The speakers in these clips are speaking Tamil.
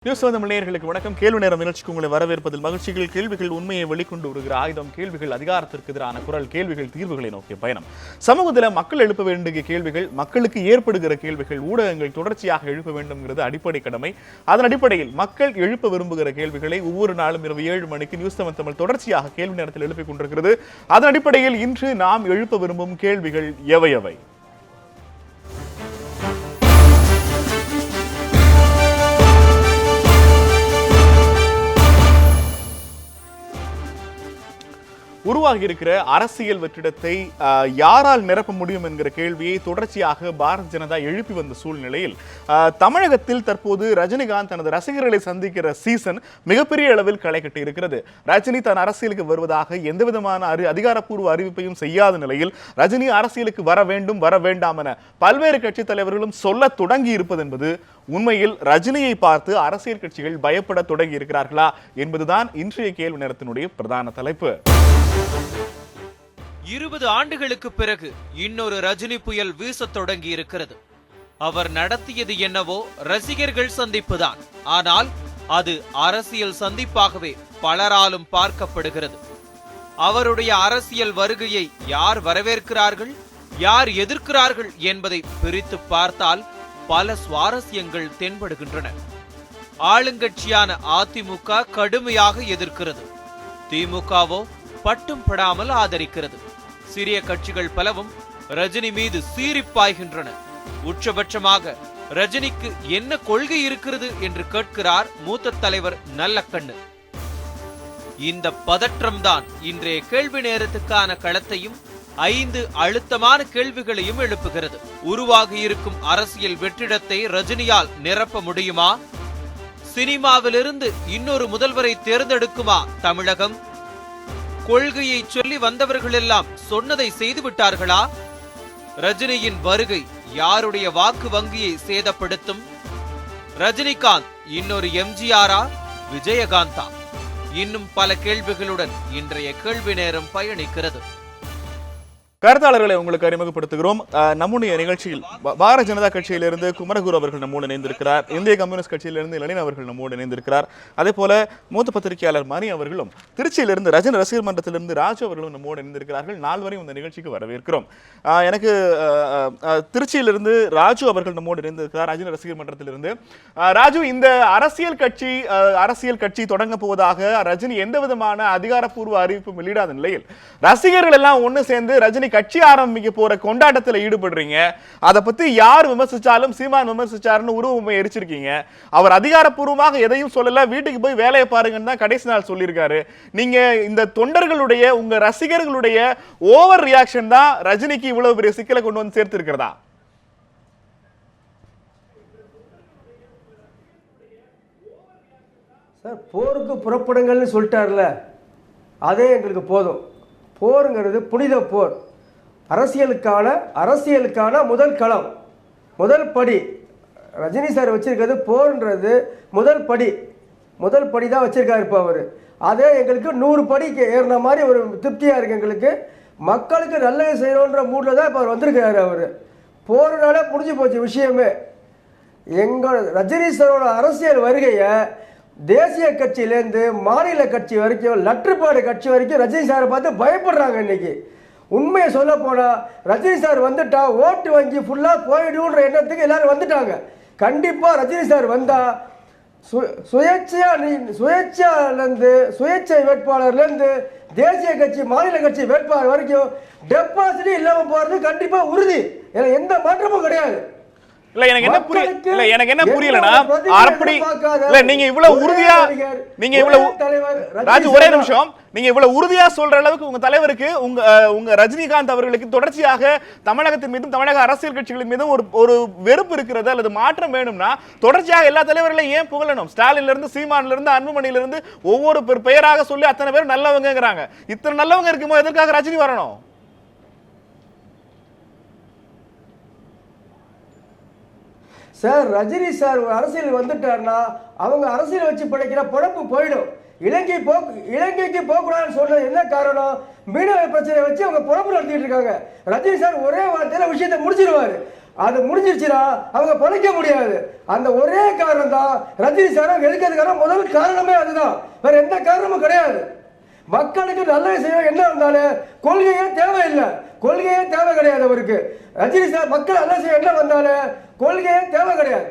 நியூஸ் தமிழர்களுக்கு வணக்கம். கேள்வி நேரம் நிகழ்ச்சிக்கு உங்களை வரவேற்பதில் மகிழ்ச்சிகள். கேள்விகள் உண்மையை வெளிக்கொண்டு வருகிற ஆயுதம். கேள்விகள் அதிகாரத்திற்கு எதிரான குரல். கேள்விகள் தீர்வுகளை நோக்கிய பயணம். சமூகத்தில் மக்கள் எழுப்ப வேண்டிய கேள்விகள், மக்களுக்கு ஏற்படுகிற கேள்விகள் ஊடகங்கள் தொடர்ச்சியாக எழுப்ப வேண்டும்ங்கிறது அடிப்படை கடமை. அதன் அடிப்படையில் மக்கள் எழுப்ப விரும்புகிற கேள்விகளை ஒவ்வொரு நாளும் இரவு 7 மணிக்கு நியூஸ் தமிழ் தொடர்ச்சியாக கேள்வி நேரத்தில் எழுப்பிக் கொண்டிருக்கிறது. அதன் அடிப்படையில் இன்று நாம் எழுப்ப விரும்பும் கேள்விகள் எவை? உருவாகி இருக்கிற அரசியல் வெற்றிடத்தை யாரால் நிரப்ப முடியும் என்கிற கேள்வியை தொடர்ச்சியாக பாரதிய ஜனதா எழுப்பி வந்த சூழ்நிலையில் தமிழகத்தில் தற்போது ரஜினிகாந்த் தனது ரசிகர்களை சந்திக்கிற சீசன் மிகப்பெரிய அளவில் களை கட்டி இருக்கிறது. ரஜினி தன் அரசியலுக்கு வருவதாக எந்தவிதமான அதிகாரப்பூர்வ அறிவிப்பையும் செய்யாத நிலையில் ரஜினி அரசியலுக்கு வர வேண்டும் வர வேண்டாம் என பல்வேறு கட்சி தலைவர்களும் சொல்ல தொடங்கி இருப்பது என்பது உண்மையில் ரஜினியை பார்த்து அரசியல் கட்சிகள் பயப்பட தொடங்கி இருக்கிறார்களா என்பதுதான் இன்றைய கேள்வி நேரத்தினுடைய பிரதான தலைப்பு. 20 ஆண்டுகளுக்கு பிறகு இன்னொரு ரஜினி புயல் வீசத் தொடங்கி இருக்கிறது. அவர் நடத்தியது என்னவோ ரசிகர்கள் சந்திப்புதான். ஆனால் அது அரசியல் சந்திப்பாகவே பலராலும் பார்க்கப்படுகிறது. அவருடைய அரசியல் வருகையை யார் வரவேற்கிறார்கள், யார் எதிர்க்கிறார்கள் என்பதை பிரித்து பார்த்தால் பல சுவாரஸ்யங்கள் தென்படுகின்றன. ஆளுங்கட்சியான அதிமுக கடுமையாக எதிர்க்கிறது. திமுகவோ பட்டும் படாமல் ஆதரிக்கிறது. சிறிய கட்சிகள் பலவும் ரஜினி மீது சீறிப்பாய்கின்றன. உச்சபட்சமாக ரஜினிக்கு என்ன கொள்கை இருக்கிறது என்று கேட்கிறார் மூத்த தலைவர் நல்லக்கண்ணு. இந்த பதற்றம்தான் இன்றைய கேள்வி நேரத்துக்கான களத்தையும் 5 அழுத்தமான கேள்விகளையும் எழுப்புகிறது. உருவாகி இருக்கும் அரசியல் வெற்றிடத்தை ரஜினியால் நிரப்ப முடியுமா? சினிமாவிலிருந்து இன்னொரு முதல்வரை தேர்ந்தெடுக்குமா தமிழகம்? கொள்கையை சொல்லி வந்தவர்கள் எல்லாம் சொன்னதை செய்து விட்டார்களா? ரஜினியின் வருகை யாருடைய வாக்கு வங்கியை சேதப்படுத்தும்? ரஜினிகாந்த் இன்னொரு எம்ஜிஆரா, விஜயகாந்தா? இன்னும் பல கேள்விகளுடன் இன்றைய கேள்வி நேரம் பயணிக்கிறது. கருத்தாளர்களை உங்களுக்கு அறிமுகப்படுத்துகிறோம். நம்முடைய நிகழ்ச்சியில் பாரதிய ஜனதா கட்சியிலிருந்து குமரகுரு அவர்கள் நம்மோடு இணைந்திருக்கிறார். இந்திய கம்யூனிஸ்ட் கட்சியிலிருந்து லெனின் அவர்கள் நம்மோடு இணைந்திருக்கிறார். அதே போல மூத்த பத்திரிகையாளர் மணி அவர்களும், திருச்சியிலிருந்து ரஜினி ரசிகர் மன்றத்திலிருந்து ராஜு அவர்களும் நம்மோடு இணைந்திருக்கிறார்கள். நால்வரையும் இந்த நிகழ்ச்சிக்கு வரவேற்கிறோம். எனக்கு திருச்சியிலிருந்து ராஜு அவர்கள் நம்மோடு இணைந்திருக்கிறார், ரஜினி ரசிகர் மன்றத்திலிருந்து. ராஜு, இந்த அரசியல் கட்சி தொடங்க போவதாக ரஜினி எந்த விதமான அதிகாரப்பூர்வ அறிவிப்பும் வெளியிடாத நிலையில் ரசிகர்கள் எல்லாம் ஒன்று சேர்ந்து ரஜினி கட்சி ஆரம்பிக்க போற கொண்டாட்டத்தில் ஈடுபடுறீங்க. அதை பத்தி யார் விமர்சிச்சாலும் சீமான் விமர்சிச்சாருன்னு உருவமை எரிச்சிருக்கீங்க. அவர் அதிகாரப்பூர்வமாக எதையும் சொல்லல, வீட்டுக்கு போய் வேலையை பாருங்கன்னு தான் கடைசி நாள் சொல்லியிருக்காரு. நீங்க இந்த தொண்டர்களுடைய, உங்க ரசிகர்களுடைய ஓவர் ரியாக்ஷன் தான் ரஜினிக்கு இவ்வளவு பெரிய சிக்கலை கொண்டு வந்து சேர்த்து இருக்கிறதா? சார், போருக்கு புறப்படுங்கள்னு சொல்லிட்டார்ல, அதே எங்களுக்கு போதும். போருங்கிறது புனித போர். அரசியலுக்கான முதல் களம், முதல் படி. ரஜினி சார் வச்சிருக்கிறது போர்ன்றது முதல் படி தான் வச்சிருக்காரு. இப்போ அவர் அதே எங்களுக்கு 100 படிக்கு ஏறின மாதிரி ஒரு திருப்தியாக இருக்குது. எங்களுக்கு மக்களுக்கு நல்லது செய்யணுன்ற மூடில் தான் இப்போ அவர் வந்திருக்கிறாரு. அவர் போர்னால முடிஞ்சு போச்சு விஷயமே. எங்கள் ரஜினி சாரோட அரசியல் வருகையை தேசிய கட்சியிலேருந்து மாநில கட்சி வரைக்கும், லற்றுப்பாடு கட்சி வரைக்கும் ரஜினி சாரை பார்த்து பயப்படுறாங்க. இன்னைக்கு உண்மையை சொல்ல போனால் ரஜினி சார் வந்துட்டா ஓட்டு வங்கி ஃபுல்லாக போயிடுன்ற எண்ணத்துக்கு எல்லாரும் வந்துட்டாங்க. கண்டிப்பாக ரஜினி சார் வந்தால் சுயேட்சை வேட்பாளர்லேருந்து தேசிய கட்சி மாநில கட்சி வேட்பாளர் வரைக்கும் டெபாசிட் இல்லாமல் போகிறது கண்டிப்பாக உறுதி. ஏன்னா எந்த மாற்றமும் கிடையாது. இல்ல எனக்கு என்ன புரியலனா, அப்படி இல்ல நீங்க இவ்வளவு உறுதியா, நீங்க இவ்வளவு ராஜு ஒரே நிமிஷம், நீங்க இவ்வளவு உறுதியா சொல்ற அளவுக்கு உங்க தலைவருக்கு, உங்க ரஜினிகாந்த் அவர்களுக்கு தொடர்ச்சியாக தமிழகத்தின் மீதும் தமிழக அரசியல் கட்சிகளின் மீதும் ஒரு வெறுப்பு இருக்கிறது அல்லது மாற்றம் வேணும்னா தொடர்ச்சியாக எல்லா தலைவர்களையும் ஏன் புகழணும்? ஸ்டாலின்ல இருந்து, சீமான்ல இருந்து, அன்புமணியில இருந்து ஒவ்வொரு பெயராக சொல்லி அத்தனை பேர் நல்லவங்கிறாங்க. இத்தனை நல்லவங்க இருக்கும்போது எதற்காக ரஜினி வரணும்? சார், ரஜினி சார் அரசியல் வந்துட்டார்னா அவங்க அரசியல் வச்சு படைக்கிற பொழப்பு போயிடும். இலங்கைக்கு போகக்கூடாதுன்னு சொன்னது என்ன காரணம்? மீனவ பிரச்சனை வச்சு அவங்க பொழப்பு நடத்திட்டு இருக்காங்க. ரஜினி சார் ஒரே வார்த்தையில விஷயத்தை முடிச்சிருவாரு. அது முடிஞ்சிருச்சுன்னா அவங்க பிழைக்க முடியாது. அந்த ஒரே காரணம் தான் ரஜினி சாரை வெறுக்கிறதுக்கான முதல் காரணமே அதுதான், வேற எந்த காரணமும் கிடையாது. மக்களுக்கு நல்லது செய்ய என்ன இருந்தாலும் கொள்கையே தேவையில்லை, கொள்கையே தேவை கிடையாது அவருக்கு. ரஜினி சார் மக்கள் நல்லது செய்ய என்ன வந்தாலும் கொள்கையே தேவை கிடையாது.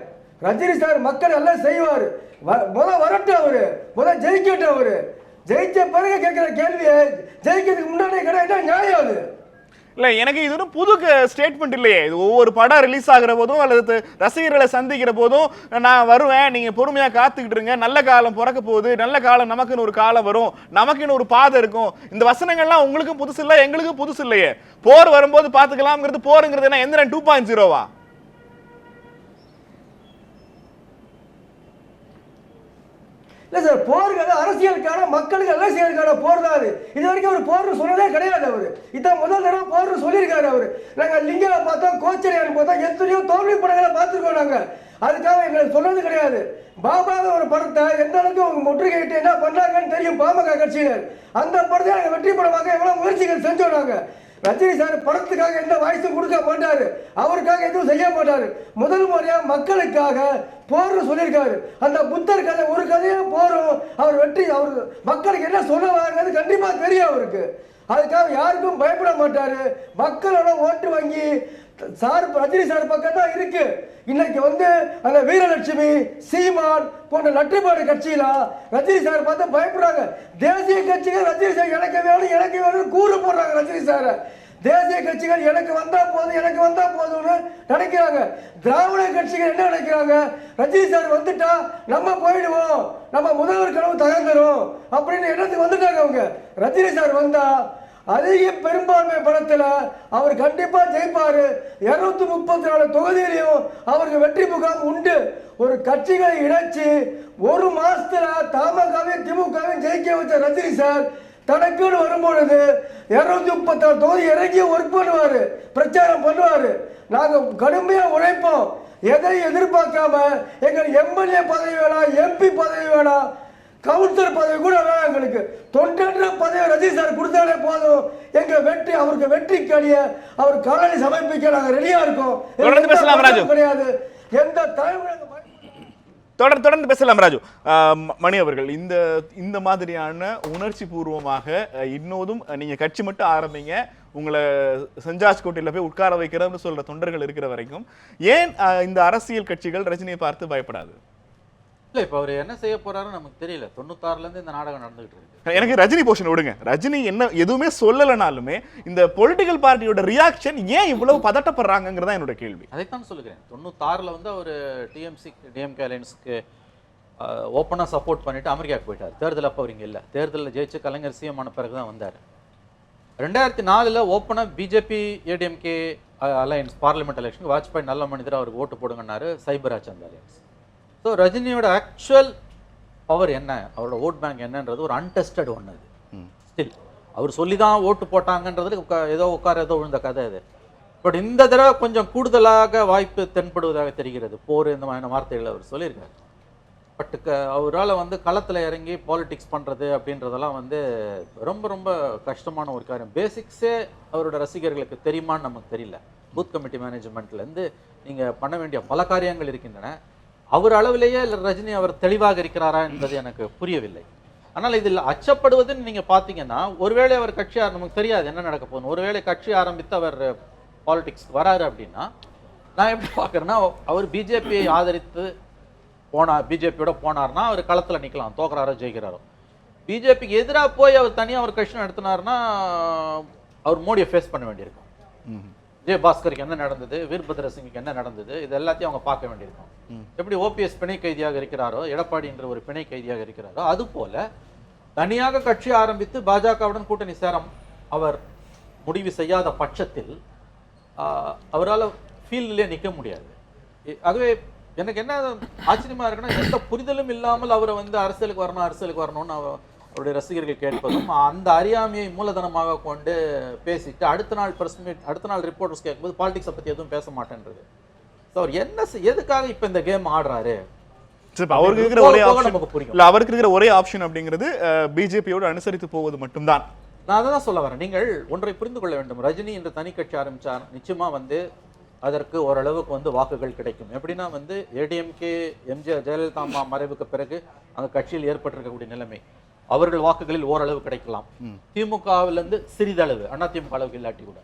ரஜினி சார் மக்கள் நல்லா செய்வார். வரட்டும், அவரு ஜெயிக்கட்டும். அவரு ஜெயிச்ச பிறகு கேட்கிற கேள்வியை ஜெயிக்கிறதுக்கு முன்னாடியே கிடையாது நியாயம் அது. இல்ல, எனக்கு இது ஒரு புது ஸ்டேட்மெண்ட் இல்லையே. இது ஒவ்வொரு படம் ரிலீஸ் ஆகிற போதும் அல்லது ரசிகர்களை சந்திக்கிற போதும் நான் வருவேன், நீங்க பொறுமையா காத்துக்கிட்டு இருங்க, நல்ல காலம் பிறக்க போகுது, நல்ல காலம் நமக்குன்னு ஒரு காலம் வரும், நமக்குன்னு ஒரு பாதை இருக்கும். இந்த வசனங்கள்லாம் உங்களுக்கும் புதுசு இல்லை, எங்களுக்கும் புதுசு இல்லையே. போர் வரும்போது பாத்துக்கலாம்ங்கிறது, போருங்கிறது என்ன எந்திரன் 2.0வா? இல்லை சார், போருக்கு அரசியலுக்கான மக்களுக்கு எல்லாம் செய்யறதுக்கான போர் தான் அது. இது வரைக்கும் அவர் போர்னு சொன்னதே கிடையாது. அவர் இதான் முதல் தடவை போர்னு சொல்லியிருக்காரு. அவர் நாங்கள் லிங்காவை பார்த்தோம், கோச்சரியான்னு பார்த்தோம், எத்தனையோ தோல்வி படங்களை பார்த்துருக்கோம். நாங்கள் அதுக்காக எங்களுக்கு சொன்னது கிடையாது. பாபாத ஒரு படத்தை எந்த அளவுக்கு அவங்க முற்றுகையிட்டு என்ன பண்ணாங்கன்னு தெரியும் பாமக கட்சியினர். அந்த படத்தை நாங்கள் வெற்றி படமாக எவ்வளவு முயற்சிகள் செஞ்சோம். நாங்கள் ரஜினி சார் படத்துக்காக எந்த வாய்ஸும் கொடுக்க மாட்டாரு, அவருக்காக எதுவும் செய்ய மாட்டாரு. முதல் முறையா மக்களுக்காக போர்னு சொல்லியிருக்காரு. அந்த புத்தர் கதை ஒரு கதையா போரும். அவர் வெற்றி, அவர் மக்களுக்கு என்ன சொல்ல வாங்கிறது கண்டிப்பா தெரியும் அவருக்கு. அதுக்காக யாருக்கும் பயப்பட மாட்டாரு. மக்களோட ஓட்டு வங்கி சார் ரஜினி சார் பக்கம் தான் இருக்கு. இன்னைக்கு அந்த வீரலட்சுமி, சீமான் போன்ற நட்டுப்பாடு கட்சியில ரஜினி சார் பார்த்து பயப்படுறாங்க. தேசிய கட்சிகள் ரஜினி சார் எனக்கு வேணும் கூறு போடுறாங்க. ரஜினி சார் தேசிய கட்சிகள் எனக்கு வந்தா போதும்னு நினைக்கிறாங்க. திராவிட கட்சிகள் என்ன நினைக்கிறாங்க, ரஜினி சார் வந்துட்டா நம்ம போயிடுவோம், நம்ம முதல்வர் கனவு தகர்ந்துரும் அப்படின்னு எண்ணத்துக்கு வந்துட்டாங்க அவங்க. ரஜினி சார் வந்தா அதிக பெரும்பான்மை படத்துல அவர் கண்டிப்பா ஜெயிப்பாரு. 234 தொகுதியிலையும் அவருக்கு வெற்றி முகாம் உண்டு. ஒரு கட்சிகளை இணைச்சு ஒரு மாசத்துல தமாகவையும் திமுகவையும் ஜெயிக்க வச்ச ரஜினி சார் தனக்குன்னு வரும்பொழுது 236 தொகுதி இறங்கி ஒர்க் பண்ணுவாரு, பிரச்சாரம் பண்ணுவாரு. நாங்க கடுமையா உழைப்போம், எதையும் எதிர்பார்க்காம. எங்களுக்கு எம்எல்ஏ பதவி வேணாம், எம்பி பதவி வேணாம், கவுன்சிலர் பதவி கூட வேணாம். எங்களுக்கு தொண்டன்ற பதவி ரஜினி சார் கொடுத்தாலே போதும். எங்க வெற்றி, அவருக்கு வெற்றி கழிய அவர் காலனி சமர்ப்பிக்க நாங்க ரெடியா இருக்கோம். கிடையாது எந்த தலைமுறை. தொடர்ந்து பேசலாம் ராஜு. மணி அவர்கள், இந்த மாதிரியான உணர்ச்சி பூர்வமாக இன்னோதும் நீங்க கட்சி மட்டும் ஆரம்பிங்க, உங்களை செஞ்சாஜ் கோட்டையில போய் உட்கார வைக்கிறோம்னு சொல்ற தொண்டர்கள் இருக்கிற வரைக்கும் ஏன் இந்த அரசியல் கட்சிகள் ரஜினியை பார்த்து பயப்படாது? இல்ல, இப்ப அவர் என்ன செய்ய போறாருன்னு நமக்கு தெரியல. 96ல இருந்து இந்த நாடகம் நடந்துகிட்டு இருக்கு. எனக்கு ரஜினி போர்ஷன் விடுங்க. ரஜினி என்ன எதுவுமே சொல்லலனாலுமே இந்த பொலிட்டிக்கல் பார்ட்டியோட ரியாக்ஷன் ஏன் இவ்வளவு பதட்டப்படுறாங்கிறதா என்னோட கேள்வி. அதைத்தான் சொல்லுகிறேன். 96ல அவர் டிஎம்கே அலையன்ஸ்க்கு ஓப்பனா சப்போர்ட் பண்ணிட்டு அமெரிக்காவுக்கு போயிட்டார். தேர்தல் அப்ப அவர் இங்க இல்ல. தேர்தலில் ஜெயிச்சு கலைஞர் சிஎம் ஆன பிறகுதான் வந்தார். 2004ல ஓப்பனா BJP ADMK alliance parliament election Vajpayee நல்ல மனிதர் அவருக்கு ஓட்டு போடுங்கன்னாரு. சைபராஜ் அந்த அலையன்ஸ். ஸோ ரஜினியோட ஆக்சுவல் பவர் என்ன, அவரோட ஓட் பேங்க் என்னன்றது ஒரு அன்டெஸ்டட் ஒன்று. அது ஸ்டில் அவர் சொல்லி தான் ஓட்டு போட்டாங்கன்றது ஏதோ விழுந்த கதை அது. பட் இந்த தடவை கொஞ்சம் கூடுதலாக வாய்ப்பு தென்படுவதாக தெரிகிறது. போர் இந்த மாதிரியான வார்த்தைகளை அவர் சொல்லியிருக்காரு. பட் அவரால் களத்தில் இறங்கி பாலிடிக்ஸ் பண்ணுறது அப்படின்றதெல்லாம் ரொம்ப ரொம்ப கஷ்டமான ஒரு காரியம். பேசிக்ஸே அவரோட ரசிகர்களுக்கு தெரியுமான்னு நமக்கு தெரியல. பூத் கமிட்டி மேனேஜ்மெண்ட்லேருந்து நீங்கள் பண்ண வேண்டிய பல காரியங்கள் இருக்கின்றன. அவர் அளவிலேயே ரஜினி அவர் தெளிவாக இருக்கிறாரா என்பது எனக்கு புரியவில்லை. ஆனால் இதில் அச்சப்படுவதுன்னு நீங்க பாத்தீங்கன்னா, ஒருவேளை அவர் கட்சி நமக்கு தெரியாது என்ன நடக்க போகுது. ஒருவேளை கட்சி ஆரம்பித்து அவர் பாலிடிக்ஸ் வராரு அப்படின்னா, நான் எப்படி பார்க்குறேன்னா, அவர் பிஜேபியை ஆதரித்து பிஜேபியோட போனார்னா அவர் களத்தில் நிற்கலாம், தோக்குறாரோ ஜெயிக்கிறாரோ. பிஜேபிக்கு எதிராக போய் அவர் தனியாக ஒரு கட்சி நடத்தினார்னா அவர் மோடியை ஃபேஸ் பண்ண வேண்டியிருக்கும். விஜயபாஸ்கருக்கு என்ன நடந்தது, வீர்பத்ர சிங்குக்கு என்ன நடந்தது, இது எல்லாத்தையும் அவங்க பார்க்க வேண்டியிருக்கும். எப்படி ஓபிஎஸ் பிணை கைதியாக இருக்கிறாரோ, எடப்பாடி என்ற ஒரு பிணை கைதியாக இருக்கிறாரோ, அது போல தனியாக கட்சி ஆரம்பித்து பாஜகவுடன் கூட்டணி சேரம் அவர் முடிவு செய்யாத பட்சத்தில் அவரால் ஃபீல்டிலே நிற்க முடியாது. ஆகவே எனக்கு என்ன ஆச்சரியமா இருக்குன்னா, எந்த புரிதலும் இல்லாமல் அவரை அரசியலுக்கு வரணும்னு அவருடைய ரசிகர்கள் கேட்பதும், அந்த அறியாமையை மூலதனமாக கொண்டு பேசிட்டு அடுத்த நாள் பிரஸ் மீட், அடுத்த நாள் ரிப்போர்ட்டர்ஸ் கேட்கும்போது பாலிடிக்ஸை பற்றி எதுவும் பேச மாட்டேன்றது. அவர் எதுக்காக இப்போ இந்த கேம் ஆடுறாரு? அவருக்கு இருக்கிற ஒரே ஆப்ஷன் அப்படிங்கிறது பிஜேபியோடு அனுசரித்து போவது மட்டும்தான். நான் அதை தான் சொல்ல வரேன். நீங்கள் ஒன்றை புரிந்து கொள்ள வேண்டும். ரஜினி என்ற தனி கட்சி ஆரம்பிச்சார், நிச்சயமா அதற்கு ஓரளவுக்கு வந்து வாக்குகள் கிடைக்கும். எப்படின்னா வந்து ஏடிஎம்கே எம்ஜிஆர் ஜெயலலிதா அம்மா மறைவுக்கு பிறகு அந்த கட்சியில் ஏற்பட்டிருக்கக்கூடிய நிலைமை, அவர்கள் வாக்குகளில் ஓரளவு கிடைக்கலாம். திமுகவிலிருந்து சிறிதளவு, அதிமுக அளவுக்கு இல்லாட்டி கூட.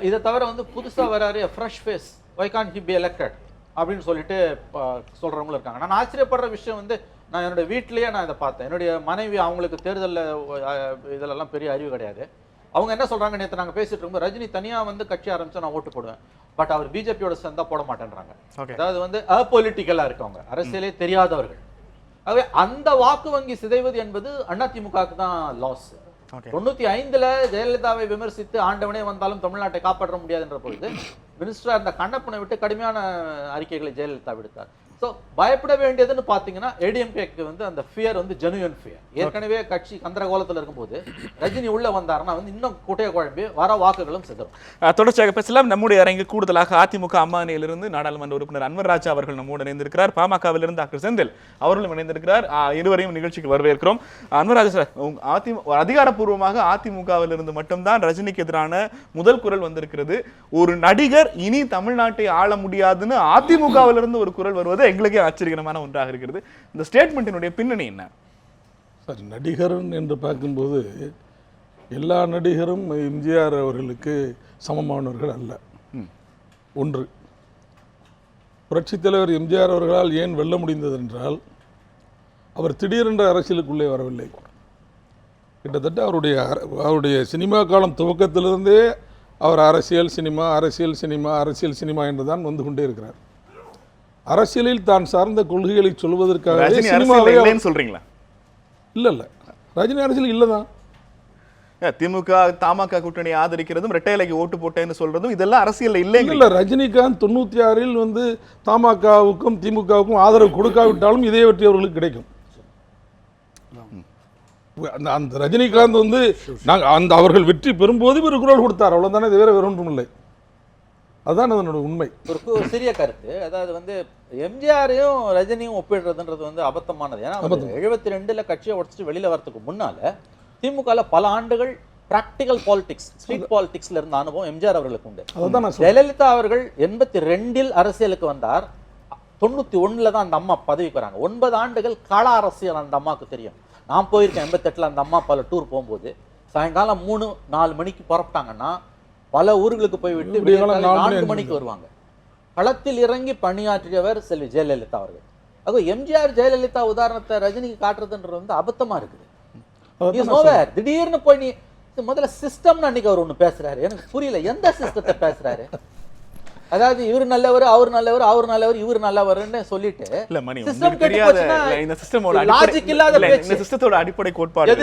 இதை தவிர வந்து புதுசா வராரு fresh face, why can't he be elected அப்படின்னு சொல்லிட்டு சொல்றவங்களும் இருக்காங்க. நான் ஆச்சரியப்படுற விஷயம் வந்து, நான் என்னுடைய வீட்டிலேயே நான் இதை பார்த்தேன். என்னுடைய மனைவி, அவங்களுக்கு தேர்தலில் இதெல்லாம் பெரிய அறிவு கிடையாது. அவங்க என்ன சொல்றாங்க, நேற்று நாங்கள் பேசிட்டு இருக்கும்போது, ரஜினி தனியா வந்து கட்சி ஆரம்பிச்சா நான் ஓட்டு போடுவேன், பட் அவர் பிஜேபியோட சேர்ந்தா போட மாட்டேன்றாங்க. அதாவது வந்து அப்பொலிட்டிக்கலா இருக்கவங்க, அரசியலே தெரியாதவர்கள். ஆகவே அந்த வாக்கு வங்கி சிதைவது என்பது அதிமுகவுக்கு தான் லாஸ். 95ல ஜெயலலிதாவை விமர்சித்து ஆண்டவனே வந்தாலும் தமிழ்நாட்டை காப்பாற்ற முடியாதுன்ற பொழுது மினிஸ்டரா இருந்த கண்ணப்பனை விட்டு கடுமையான அறிக்கைகளை ஜெயலலிதா விடுத்தார். ஸோ பயப்பட வேண்டியதுன்னு பார்த்தீங்கன்னா ஏடிஎம்கேக்கு வந்து அந்த ஃபியர் வந்து ஜெனுவன் ஃபியர். ஏற்கனவே கட்சி கந்தரகோலத்தில் இருக்கும்போது ரஜினி உள்ள வந்தாருன்னா வந்து இன்னும் குட்டைய குழம்பி வர வாக்குகளும் சிதறும். தொடர்ச்சியாக பேசலாம். நம்முடைய அரங்கு கூடுதலாக அதிமுக அம்மாநிலிருந்து நாடாளுமன்ற உறுப்பினர் அன்வர் ராஜா அவர்கள் நம்மோடு இணைந்திருக்கிறார். பாமகவிலிருந்து டாக்டர் செந்தில் அவர்களும் இணைந்திருக்கிறார். இருவரையும் நிகழ்ச்சிக்கு வரவேற்கிறோம். அன்வர் ராஜா சார், அதிகாரப்பூர்வமாக அதிமுகவிலிருந்து மட்டும்தான் ரஜினிக்கு எதிரான முதல் குரல் வந்திருக்கிறது. ஒரு நடிகர் இனி தமிழ்நாட்டை ஆள முடியாதுன்னு அதிமுகவிலிருந்து ஒரு குரல் வருவது எங்களுக்கே ஆச்சரியமான ஒன்றாக இருக்கிறது. இந்த ஸ்டேட்மெண்ட்டினுடைய பின்னணி என்ன சார்? நடிகர் என்று பார்க்கும்போது எல்லா நடிகரும் எம்ஜிஆர் அவர்களுக்கு சமமானவர்கள் அல்ல. ஒன்று, புரட்சித் தலைவர் எம்ஜிஆர் அவர்களால் ஏன் வெல்ல முடிந்தது என்றால், அவர் திடீரென்ற அரசியலுக்குள்ளே வரவில்லை. கிட்டத்தட்ட அவருடைய சினிமா காலம் துவக்கத்திலிருந்தே அவர் அரசியல் சினிமா அரசியல் சினிமா அரசியல் சினிமா என்று தான் வந்து கொண்டே இருக்கிறார். அரசியலில் தான் சார்ந்த கொள்கைகளை சொல்வதற்காக சொல்றீங்களா? இல்ல ரஜினி அரசியல் இல்லதான். திமுக தமாக கூட்டணி ஆதரிக்கிறதும் இரட்டை இலைக்கு ஓட்டு போட்டேன்னு சொல்றதும் இதெல்லாம் அரசியல் இல்ல. ரஜினிகாந்த் 96ல் வந்து தமாகவுக்கும் திமுகவுக்கும் ஆதரவு கொடுக்காவிட்டாலும் இதே வெற்றி அவர்களுக்கு கிடைக்கும். அந்த ரஜினிகாந்த் வந்து அந்த அவர்கள் வெற்றி பெறும்போது ஒரு குரல் கொடுத்தார், அவ்வளவுதானே, இது வேற ஒன்றும் இல்லை. அதுதான் அதனோட உண்மை. ஒரு சிறிய கருத்து, அதாவது வந்து எம்ஜிஆரையும் ரஜினியும் ஒப்பிடுறதுன்றது வந்து அபத்தமானது. ஏன்னா 72ல கட்சியை உடச்சிட்டு வெளியில வரதுக்கு முன்னால திமுகல பல ஆண்டுகள் பிராக்டிகல் பாலிடிக்ஸ், ஸ்ட்ரீட் பாலிடிக்ஸ்ல இருந்த அனுபவம் எம்ஜிஆர் அவர்களுக்கு உண்டு. ஜெயலலிதா அவர்கள் 82ல் அரசியலுக்கு வந்தார். 91ல தான் அந்த அம்மா பதவிக்கு வராங்க. 9 ஆண்டுகள் கள அரசியல் அந்த அம்மாவுக்கு தெரியும். நான் போயிருக்கேன் 88ல அந்த அம்மா பல டூர் போகும்போது, சாயங்காலம் 3-4 மணிக்கு புறப்பட்டாங்கன்னா பல ஊர்களுக்கு போய்விட்டு 4 மணிக்கு வருவாங்க. களத்தில் இறங்கி பணியாற்றியவர் செல்வி ஜெயலலிதா அவர்கள். அப்போ எம்ஜிஆர் ஜெயலலிதா உதாரணத்தை ரஜினிக்கு காட்டுறதுன்றது வந்து அபத்தமா இருக்குது. திடீர்னு போய் நீ முதல்ல சிஸ்டம்னு அன்னைக்கு அவர் ஒண்ணு பேசுறாரு, எனக்கு புரியல எந்த சிஸ்டத்தை பேசுறாரு. அதாவது இவர் நல்லவர், அவர் நல்லவர், அவர் நல்லவர், இவர் நல்லவர்னு சொல்லிட்டு சிஸ்டத்தோட அடிப்படை கோட்பாடு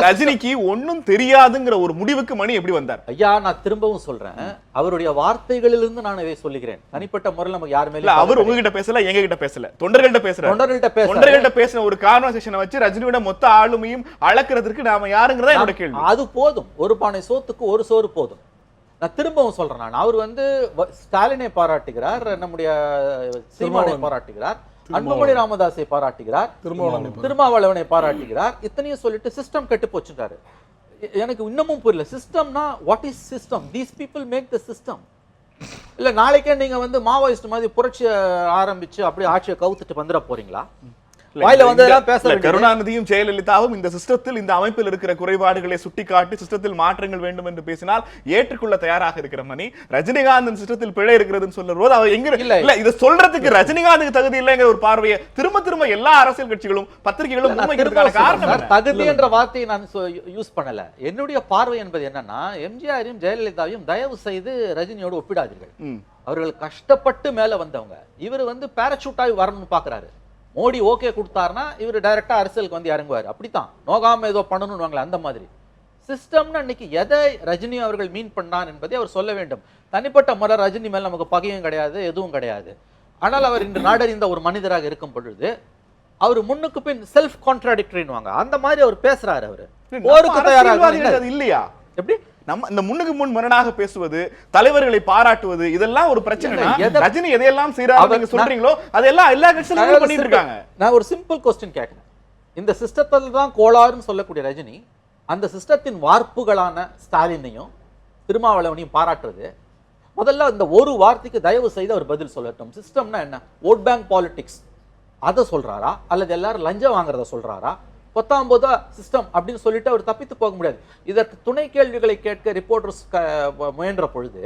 ரஜினிக்கு ஒன்னும் தெரியாதுங்கிற ஒரு முடிவுக்கு மணி எப்படி வந்தார்? ஐயா, நான் திரும்பவும் சொல்றேன், அவருடைய வார்த்தைகளிலிருந்து நான் இதை சொல்லுகிறேன். தனிப்பட்ட முறையில் நமக்கு யாருமே இல்ல. அவர் உங்ககிட்ட பேசல, எங்க கிட்ட பேசல, தொண்டர்கள்ட்ட பேசுற ஒரு கான்வர்சேஷனை வச்சு ரஜினியோட மொத்த ஆளுமையும் அளக்கிறதுக்கு நாம யாருங்கிறதா என்னோட கேள்வி. அது போதும், ஒரு பானை சோத்துக்கு ஒரு சோறு போதும். நான் திரும்பவும் சொல்றேன், நான் அவர் வந்து ஸ்டாலினை பாராட்டுகிறார், நம்முடைய சீமானை பாராட்டுகிறார், அன்புமணி ராமதாஸை பாராட்டுகிறார், திருமாவளவனை பாராட்டுகிறார், இத்தனையும் சொல்லிட்டு சிஸ்டம் கெட்டு போச்சுட்டாரு. எனக்கு இன்னமும் புரியல, சிஸ்டம்னா what is system? These people make the system. இல்ல நாளைக்கே நீங்க வந்து மாவோயிஸ்ட் மாதிரி புரட்சி ஆரம்பிச்சு அப்படியே ஆட்சியை கவுத்துட்டு வந்துட போறீங்களா? கருணாநிதியும் ஜெயலலிதாவும் இந்த சிஸ்டத்தில், இந்த அமைப்பில் இருக்கிற குறைபாடுகளை சுட்டிக்காட்டி சிஸ்டத்தில் மாற்றங்கள் வேண்டும் என்று பேசினால் ஏற்றுக்கொள்ள தயாராக இருக்கிற மணி, ரஜினிகாந்த் சிஸ்டத்தில் பிழை இருக்கிறதுன்னு சொல்லும்போது அவர் எங்க இல்ல இதை சொல்றதுக்கு ரஜினிகாந்துக்கு தகுதி இல்லைங்கிற ஒரு பார்வையை திரும்ப திரும்ப எல்லா அரசியல் கட்சிகளும் பத்திரிகைகளும் தகுதி என்ற வார்த்தையை நான் யூஸ் பண்ணல. என்னுடைய பார்வை என்பது என்னன்னா, எம்ஜிஆரையும் ஜெயலலிதாவையும் தயவு செய்து ரஜினியோடு ஒப்பிடாதீர்கள். அவர்கள் கஷ்டப்பட்டு மேல வந்தவங்க. இவர் வந்து பேராசூட்டாய் வரணும்னு பாக்குறாரு. மோடி ஓகே கொடுத்தாருன்னா இவர் டைரக்டா அரசியலுக்கு வந்து இறங்குவார். அப்படித்தான் நோகாம ஏதோ பண்ணணும்னு அந்த மாதிரி சிஸ்டம்னு அன்னைக்கு எதை ரஜினி அவர்கள் மீன் பண்ணார் என்பதை அவர் சொல்ல வேண்டும். தனிப்பட்ட முறை ரஜினி மேல நமக்கு பகையும் கிடையாது, எதுவும் கிடையாது. ஆனால் அவர் இன்று நாடறிந்த ஒரு மனிதராக இருக்கும் பொழுது அவர் முன்னுக்கு பின் செல்ஃப் கான்ட்ராடிக்டரின்வாங்க, அந்த மாதிரி அவர் பேசுறாரு. அவரு போருக்கு தயாராக இல்லையா? எப்படி நம்ம இந்த முன்னுக்கு முன் முரணாக பேசுவது, தலைவர்களை பாராட்டுவது, இதெல்லாம் ஒரு பிரச்சனை. ரஜினி எதையெல்லாம் செய்யறாரு நீங்க சொல்றீங்களோ அதெல்லாம் எல்லா கட்சியிலும் பண்ணிட்டு இருக்காங்க. நான் ஒரு சிம்பிள் क्वेश्चन கேட்கிறேன். இந்த சிஸ்டத்துல தான் கோளாறுன்னு சொல்லக்கூடிய ரஜினி அந்த சிஸ்டத்தின் வார்ப்புகளான ஸ்டாலினையும் திருமாவளவனையும் பாராட்டுறது, முதல்ல இந்த ஒரு வார்த்தைக்கு தயவு செய்து அவர் பதில் சொல்லட்டும். சிஸ்டம்னா என்ன? ஓட் பேங்க் பாலிடிக்ஸ் அதை சொல்றாரா, அல்லது எல்லாரும் லஞ்சம் வாங்குறத சொல்றாரா? 19 சிஸ்டம் அப்படின்னு சொல்லிட்டு அவர் தப்பித்து போக முடியாது. இதற்கு துணை கேள்விகளை கேட்க ரிப்போர்ட்டர்ஸ் முயன்ற பொழுது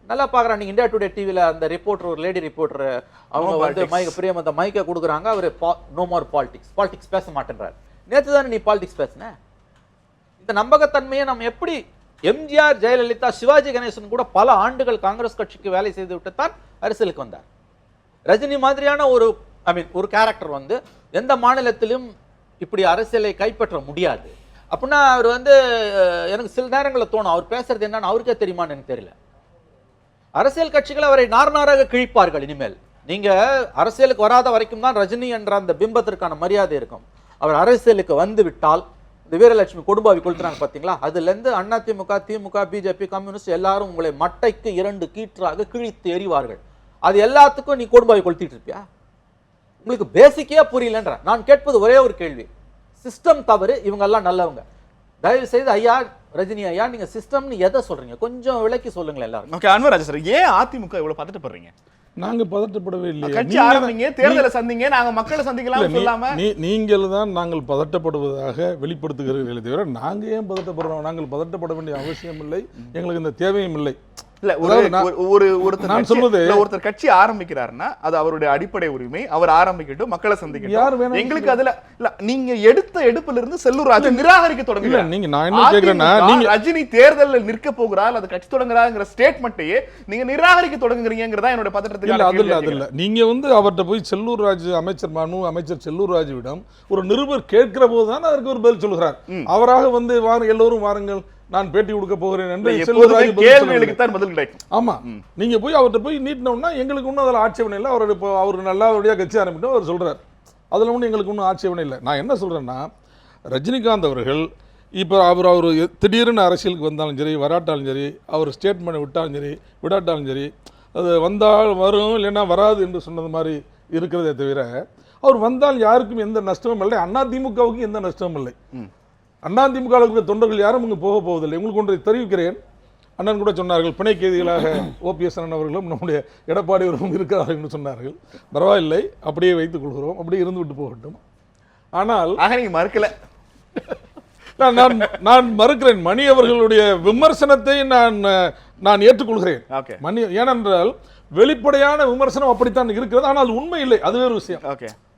நல்லா பார்க்குறான். நீங்கள் இந்தியா டுடே டிவியில் அந்த ரிப்போர்ட்டர், ஒரு லேடி ரிப்போர்ட்டர், அவங்க வந்து பிரியம் அந்த மைக்கை கொடுக்குறாங்க. அவர் நோ மோர் பாலிடிக்ஸ் பேச மாட்டேன்றார். நேற்று தானே நீ பாலிடிக்ஸ் பேசின. இந்த நம்பகத்தன்மையை நம்ம எப்படி, எம்ஜிஆர், ஜெயலலிதா, சிவாஜி கணேசன் கூட பல ஆண்டுகள் காங்கிரஸ் கட்சிக்கு வேலை செய்து விட்டு தான் அரசியலுக்கு வந்தார். ரஜினி மாதிரியான ஒரு கேரக்டர் வந்து எந்த மாநிலத்திலும் இப்படி அரசியலை கைப்பற்ற முடியாது. அப்படின்னா அவர் வந்து எனக்கு சில நேரங்களில் தோணும், அவர் பேசுறது என்னன்னு அவருக்கே தெரியுமான்னு எனக்கு தெரியல. அரசியல் கட்சிகள் அவரை நாராக கிழிப்பார்கள். இனிமேல் நீங்க அரசியலுக்கு வராத வரைக்கும் தான் ரஜினி என்ற அந்த பிம்பத்திற்கான மரியாதை இருக்கும். அவர் அரசியலுக்கு வந்து விட்டால், இந்த வீரலட்சுமி கொடும்பாவி கொளுத்துறாங்க பார்த்தீங்களா, அதுல இருந்து அதிமுக, திமுக, பிஜேபி, கம்யூனிஸ்ட் எல்லாரும் உங்களை மட்டைக்கு 2 கீற்றாக கிழித்து எறிவார்கள். அது எல்லாத்துக்கும் நீ கொடும்பாவி கொளுத்திட்டு இருப்பியா? உங்களுக்கு பேசிக்கே புரியலன்ற. நான் கேட்பது ஒரே ஒரு கேள்வி, சிஸ்டம் தவறு, இவங்க எல்லாம் நல்லவங்க. தயவு செய்து ஐயா, ரஜினி ஐயா, நீங்க சிஸ்டம்னு எதை சொல்றீங்க கொஞ்சம் விளக்கி சொல்லுங்களேன் எல்லாரும். ஓகே, அன்வர் ராஜா சார், ஏன் அதிமுக இவ்வளவு பதட்டப்படுறீங்க? நாங்க பதட்டப்படவே இல்லையே. கட்சி ஆரம்பிங்க, தேர்தலை சந்திங்க, நாங்க மக்களை சந்திக்கலாம் சொல்லாம நீங்கள் தான் நாங்கள் பதட்டப்படுவதாக வெளிப்படுத்துகிறீர்களே தவிர நாங்க ஏன் பதட்டப்படுறோம்? நாங்கள் பதட்டப்பட வேண்டிய அவசியம் இல்லை, எங்களுக்கு இந்த தேவையும் இல்லை. இல்ல, ஒருத்தர் கட்சி ஆரம்பிக்கிறாருன்னா அது அவருடைய அடிப்படை உரிமை, அவர் ஆரம்பிக்கட்டும், மக்களை சந்திக்கட்டும். எங்களுக்கு அதுல இல்ல, நீங்க எடுத்த எடுப்புல இருந்து செல்லூர் ராஜு நிராகரிக்க தொடங்குறாரு. நீங்க நான் என்ன கேக்குறேன்னா, நீங்க ரஜினி தேர்தலில் நிற்க போகிறார், அது கட்சி தொடங்குறாங்கிற ஸ்டேட்மெண்ட்டையே நீங்க நிராகரிக்க தொடங்குறீங்கிறதா என்னோட பதட்டத்துக்கு. அதுல நீங்க வந்து அவர்கிட்ட போய் செல்லூர் ராஜு, அமைச்சர் செல்லூர் ராஜுவிடம் ஒரு நிருபர் கேட்கிற போதுதான் அதற்கு ஒரு பதில் சொல்கிறார். அவராக வந்து எல்லோரும் வாருங்கள், நான் பேட்டி கொடுக்க போகிறேன் என்று கேள்விகளுக்கு தான் பதில் கிடைக்கும். ஆமா, நீங்க போய் அவர்கிட்ட போய் நீட்டினோம்னா எங்களுக்கு ஒன்றும் அதில் ஆட்சேபனை இல்லை. அவர் நல்லபடியாக கட்சி ஆரம்பிட்டோம் அவர் சொல்றார், அதில் ஒன்றும் எங்களுக்கு ஒன்றும் ஆட்சேபனை இல்லை. நான் என்ன சொல்றேன்னா, ரஜினிகாந்த் அவர்கள் இப்போ அவர் திடீர்னு அரசியலுக்கு வந்தாலும் சரி, வராட்டாலும் சரி, அவர் ஸ்டேட்மெண்ட் விட்டாலும் சரி, விடாட்டாலும் சரி, அது வந்தால் வரும், இல்லைன்னா வராது என்று சொன்னது மாதிரி இருக்கிறதே தவிர, அவர் வந்தால் யாருக்கும் எந்த நஷ்டமும் இல்லை, அதிமுகவுக்கு எந்த நஷ்டமும் இல்லை. அதிமுக இருக்கிற தொண்டர்கள் யாரும் இங்கு போக போவதில்லை. உங்களுக்கு ஒன்றை தெரிவிக்கிறேன், அண்ணன் கூட சொன்னார்கள், பிணை கைதிகளாக ஓபிஎஸ் அண்ணன் அவர்களும் நம்முடைய எடப்பாடி அவர்களும் இருக்கிறார்கள் என்று சொன்னார்கள். பரவாயில்லை, அப்படியே வைத்துக் கொள்கிறோம், அப்படியே இருந்து விட்டு போகட்டும். ஆனால் நீங்க மறுக்கல, நான் மறுக்கிறேன். மணி அவர்களுடைய விமர்சனத்தை நான் ஏற்றுக்கொள்கிறேன். மணி, ஏனென்றால் வெளிப்படையான விமர்சனம் அப்படித்தான் இருக்கிறது, ஆனால் அது உண்மை இல்லை, அது வேறு விஷயம்.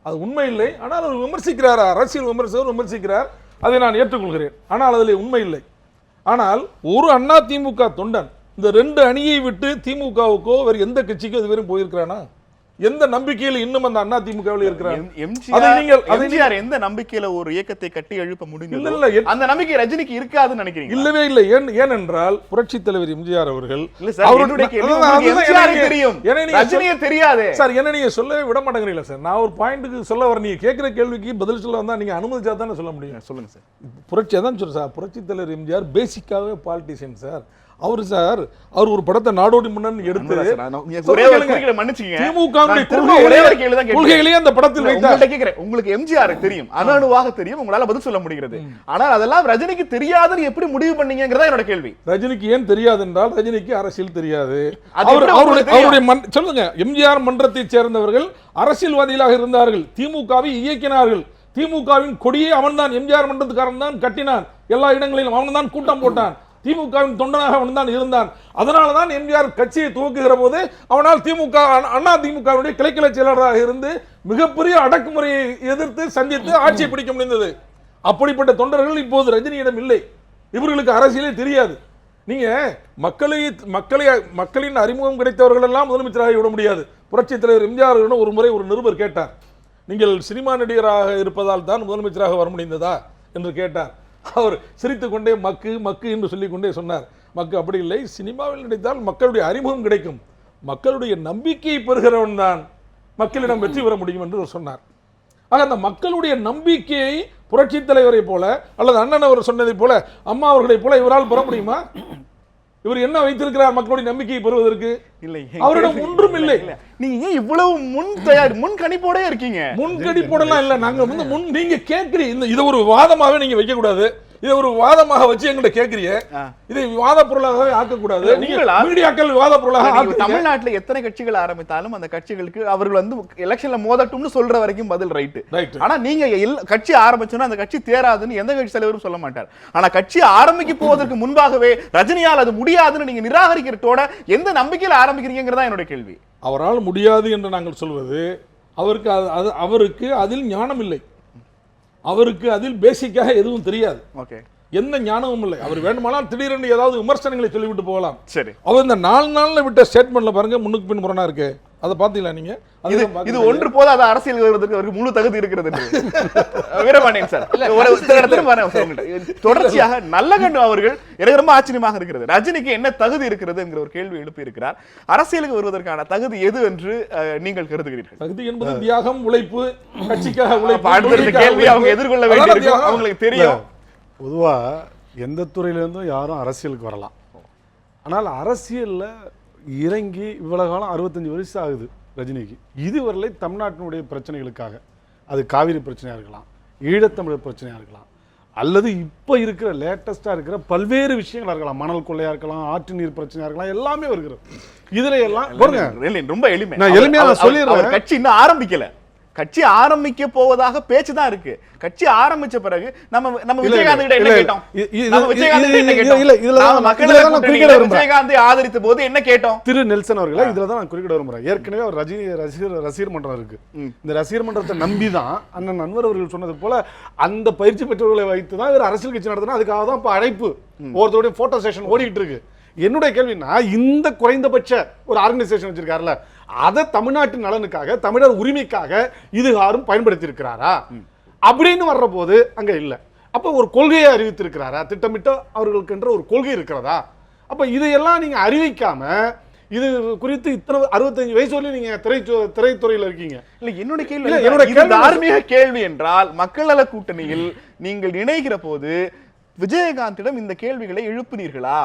அது உண்மை இல்லை, ஆனால் அவர் விமர்சிக்கிறார், அரசியல் விமர்சகர் விமர்சிக்கிறார், அதை நான் ஏற்றுக்கொள்கிறேன். ஆனால் அதில் உண்மை இல்லை. ஆனால் ஒரு அதிமுக தொண்டன் இந்த 2 அணியை விட்டு திமுகவுக்கோ வேறு எந்த கட்சிக்கோ இது வரையும் போயிருக்கிறானா? எந்த நம்பிக்கையில் இன்னும் அந்த அதிமுகவில் இருக்கிறார்? எம்ஜிஆர் எந்த நம்பிக்கையில ஒரு இயக்கத்தை கட்டி எழுப்ப முடியல, அந்த நம்பிக்கை ரஜினிக்கு இருக்காதுன்னு நினைக்கிறீங்க? இல்லவே இல்லை. ஏனென்றால் புரட்சி தலைவர் எம்ஜிஆர் அவர்கள் தெரியாது சார், என்ன நீங்க சொல்லவே விட மாட்டேங்கிறீங்களா சார்? நான் ஒரு பாயிண்ட்டுக்கு சொல்ல வர, நீங்க கேட்கிற கேள்விக்கு பதில் சொல்ல வந்தா நீங்க அனுமதிச்சா தானே சொல்ல முடியும். சொல்லுங்க சார். புரட்சி அதான் சொல்றேன் சார், புரட்சி தலைவர் எம்ஜிஆர் பேசிக்காவே பாலிட்டிஷியன் சார். அவர் ஒரு படத்தை நாடோடி மன்னன் எடுத்து கொள்கைகளையே அந்த படத்தில் வைத்தார். உங்களுக்கு எம்ஜிஆர் தெரியும், அணுவாக தெரியும், உங்களால பதில் சொல்ல முடிகிறது. ஆனால் அதெல்லாம் ரஜினிக்கு தெரியாதுன்னு எப்படி முடிவு பண்ணீங்கங்கறத என்னோட கேள்வி. ரஜினிக்கு ஏன் தெரியாது என்றால், ரஜினிக்கு அரசியல் தெரியாது. அவருடைய சொல்லுங்க, எம்ஜிஆர் மன்றத்தை சேர்ந்தவர்கள் அரசியல்வாதிகளாக இருந்தார்கள், திமுகவை இயக்கினார்கள், திமுகவின் கொடியை அவன்தான், எம்ஜிஆர் மன்றத்துக்காரன் தான் கட்டினான், எல்லா இடங்களிலும் அவன் தான் கூட்டம் போட்டான், திமுகவின் தொண்டனாக அவன் தான் இருந்தான். அதனால தான் எம்ஜிஆர் கட்சியை துவக்குகிற போது அவனால் அதிமுகவுடைய கிளைக்கிளை செயலாளராக இருந்து மிகப்பெரிய அடக்குமுறையை எதிர்த்து சந்தித்து ஆட்சியை பிடிக்க முடிந்தது. அப்படிப்பட்ட தொண்டர்கள் இப்போது ரஜினியிடம் இல்லை. இவர்களுக்கு அரசியலே தெரியாது. நீங்க மக்களின் அறிமுகம் கிடைத்தவர்கள் எல்லாம் முதலமைச்சராக விட முடியாது. புரட்சி தலைவர் எம்ஜிஆர் ஒரு முறை ஒரு நிருபர் கேட்டார், நீங்கள் சினிமா நடிகராக இருப்பதால் தான் முதலமைச்சராக வர முடிந்ததா என்று கேட்டார். அவர் சிரித்துக் கொண்டே மக்கு என்று சொல்லிக் கொண்டே சொன்னார், மக்கு அப்படி இல்லை, சினிமாவில் நடித்தால் மக்களுடைய அறிமுகம் கிடைக்கும், மக்களுடைய நம்பிக்கையை பெறுகிறவன் தான் மக்களிடம் வெற்றி பெற முடியும் என்று சொன்னார். ஆக அந்த மக்களுடைய நம்பிக்கையை புரட்சி தலைவரை போல அல்லது அண்ணன் அவர் சொன்னதை போல அம்மா அவர்களை போல இவரால் பெற முடியுமா? இவர் என்ன வைத்திருக்கிறார் மக்களுடைய நம்பிக்கையை பெறுவதற்கு? இல்லை, அவரிடம் ஒன்றும் இல்லை. நீங்க ஏன் இவ்வளவு முன்கணிப்போட இருக்கீங்க? முன்கணிப்போடலாம் இல்ல, நாங்க நீங்க கேட்கிறீங்க, இதை ஒரு வாதமாவே நீங்க வைக்க கூடாது. இதை ஒரு வாதமாக வச்சு எங்கிட்ட கேக்குறீங்க. இதை விவாத பொருளாகவே ஆக்கக்கூடாது. மீடியாக்கள் விவாத பொருளாக தமிழ்நாட்டுல எத்தனை கட்சிகள் ஆரம்பித்தாலும் அந்த கட்சிகளுக்கு அவர்கள் வந்து எலெக்ஷன்ல மோதட்டும்னு சொல்ற வரைக்கும் பதில் ரைட். ஆனா நீங்க கட்சி ஆரம்பிச்சோன்னா அந்த கட்சி தேராதுன்னு எந்த கட்சி தலைவரும் சொல்ல மாட்டார். ஆனா கட்சி ஆரம்பிக்க போவதற்கு முன்பாகவே ரஜினியால் அது முடியாதுன்னு நீங்க நிராகரிக்கிறதோட எந்த நம்பிக்கையில ஆரம்பிக்கிறீங்கிறதா என்னுடைய கேள்வி. அவரால் முடியாது என்று நாங்கள் சொல்வது அவருக்கு அதில் ஞானம் இல்லை. அவருக்கு அதில் பேசிக்காக எதுவும் தெரியாது. ஓகே, எந்த ஞானமும் இல்லை. அவர் வேண்டுமானால் திடீரென்று ஏதாவது விமர்சனங்களை சொல்லிவிட்டு போகலாம். சரி, அவர் இந்த 4 நாள்ல விட்ட ஸ்டேட்மெண்ட்ல பாருங்க, முன்னுக்கு பின் முரணா இருக்கு. அதை பாத்தீங்களா நீங்க? இது ஒன்று போது அது அரசியல் வருவதற்கு அவருக்கு முழு தகுதி இருக்கிறது. வீரபாண்டியன் சார், தொடர்ச்சியாக நல்லகண்ணு அவர்கள் எனக்கு ரொம்ப ஆச்சரியமாக இருக்கிறது. ரஜினிக்கு என்ன தகுதி இருக்கிறது என்கிற ஒரு கேள்வி எழுப்பி இருக்கிறார். அரசியலுக்கு வருவதற்கான தகுதி எது என்று நீங்கள் கருதுகிறீர்கள்? தகுதி என்பது தியாகம், உழைப்பு, கட்சிக்காக உழைப்பு. அடுத்த கேள்வி அவங்க எதிர்கொள்ள வேண்டியிருக்கும், அவங்களுக்கு தெரியும். பொதுவா எந்த துறையிலிருந்தும் யாரும் அரசியலுக்கு வரலாம். ஆனால் அரசியல்ல இறங்கி இவ்வளவு காலம் 65 வருஷம் ஆகுது ரஜினிக்கு. இதுவரை தமிழ்நாட்டினுடைய பிரச்சனைகளுக்காக, அது காவிரி பிரச்சனையா இருக்கலாம், ஈழத்தமிழர் பிரச்சனையா இருக்கலாம், அல்லது இப்ப இருக்கிற லேட்டஸ்டா இருக்கிற பல்வேறு விஷயங்களா இருக்கலாம், மணல் கொள்ளையா இருக்கலாம், ஆற்று நீர் பிரச்சனையா இருக்கலாம், எல்லாமே வருகிறது. இதுல எல்லாம் ரொம்ப எளிமை. நான் எளிமையா சொல்லிடுறேன். கட்சி இன்னும் ஆரம்பிக்கல, கட்சி ஆரம்பிக்க போவதாக பேச்சு தான் இருக்கு. கட்சி ஆரம்பிச்ச பிறகு நம்ம விஜயகாந்த் கிட்ட என்ன கேட்டோம்? விஜயகாந்தை ஆதரித்த போது என்ன கேட்டோம்? திரு நெல்சன் அவர்களை இதுலதான் நான் குறிப்பிட விரும்புறேன். ஏற்கனவே அவர் ரஜினி ரசிகர் மன்றம் இருக்கு. இந்த ரசிகர் மன்றத்தை நம்பிதான் அண்ணன் அன்வர் அவர்கள் சொன்னது போல அந்த பயிற்சி பெற்றவர்களை வைத்துதான் இவர் அரசியல் கட்சி நடத்தினா. அதுக்காக தான் இப்ப அழைப்பு ஒருத்தருடைய போட்டோ செஷன் ஓடிக்கிட்டு இருக்கு. என்னுடைய கேள்வினா, இந்த குறைந்தபட்ச ஒரு ஆர்கனைசேஷன் வச்சிருக்காருல, அதை தமிழ்நாட்டின் நலனுக்காக, தமிழர் உரிமைக்காக இதுகாரும் பயன்படுத்தி இருக்கிறாரா அப்படின்னு வர்ற போது அங்க இல்ல. அப்ப ஒரு கொள்கையை அறிவித்திருக்கிறாரா? திட்டமிட்ட அவர்களுக்கு என்ற ஒரு கொள்கை இருக்கிறதா? அப்ப இதையெல்லாம் நீங்க அறிவிக்காம இது குறித்து இத்தனை 65 வயசு வரையும் நீங்க திரைத்துறையில இருக்கீங்க. இல்ல, என்னுடைய கேள்வி தார்மீக கேள்வி என்றால், மக்கள் நல கூட்டணியில் நீங்கள் இணைகிற போது விஜயகாந்திடம் இந்த கேள்விகளை எழுப்பினீர்களா?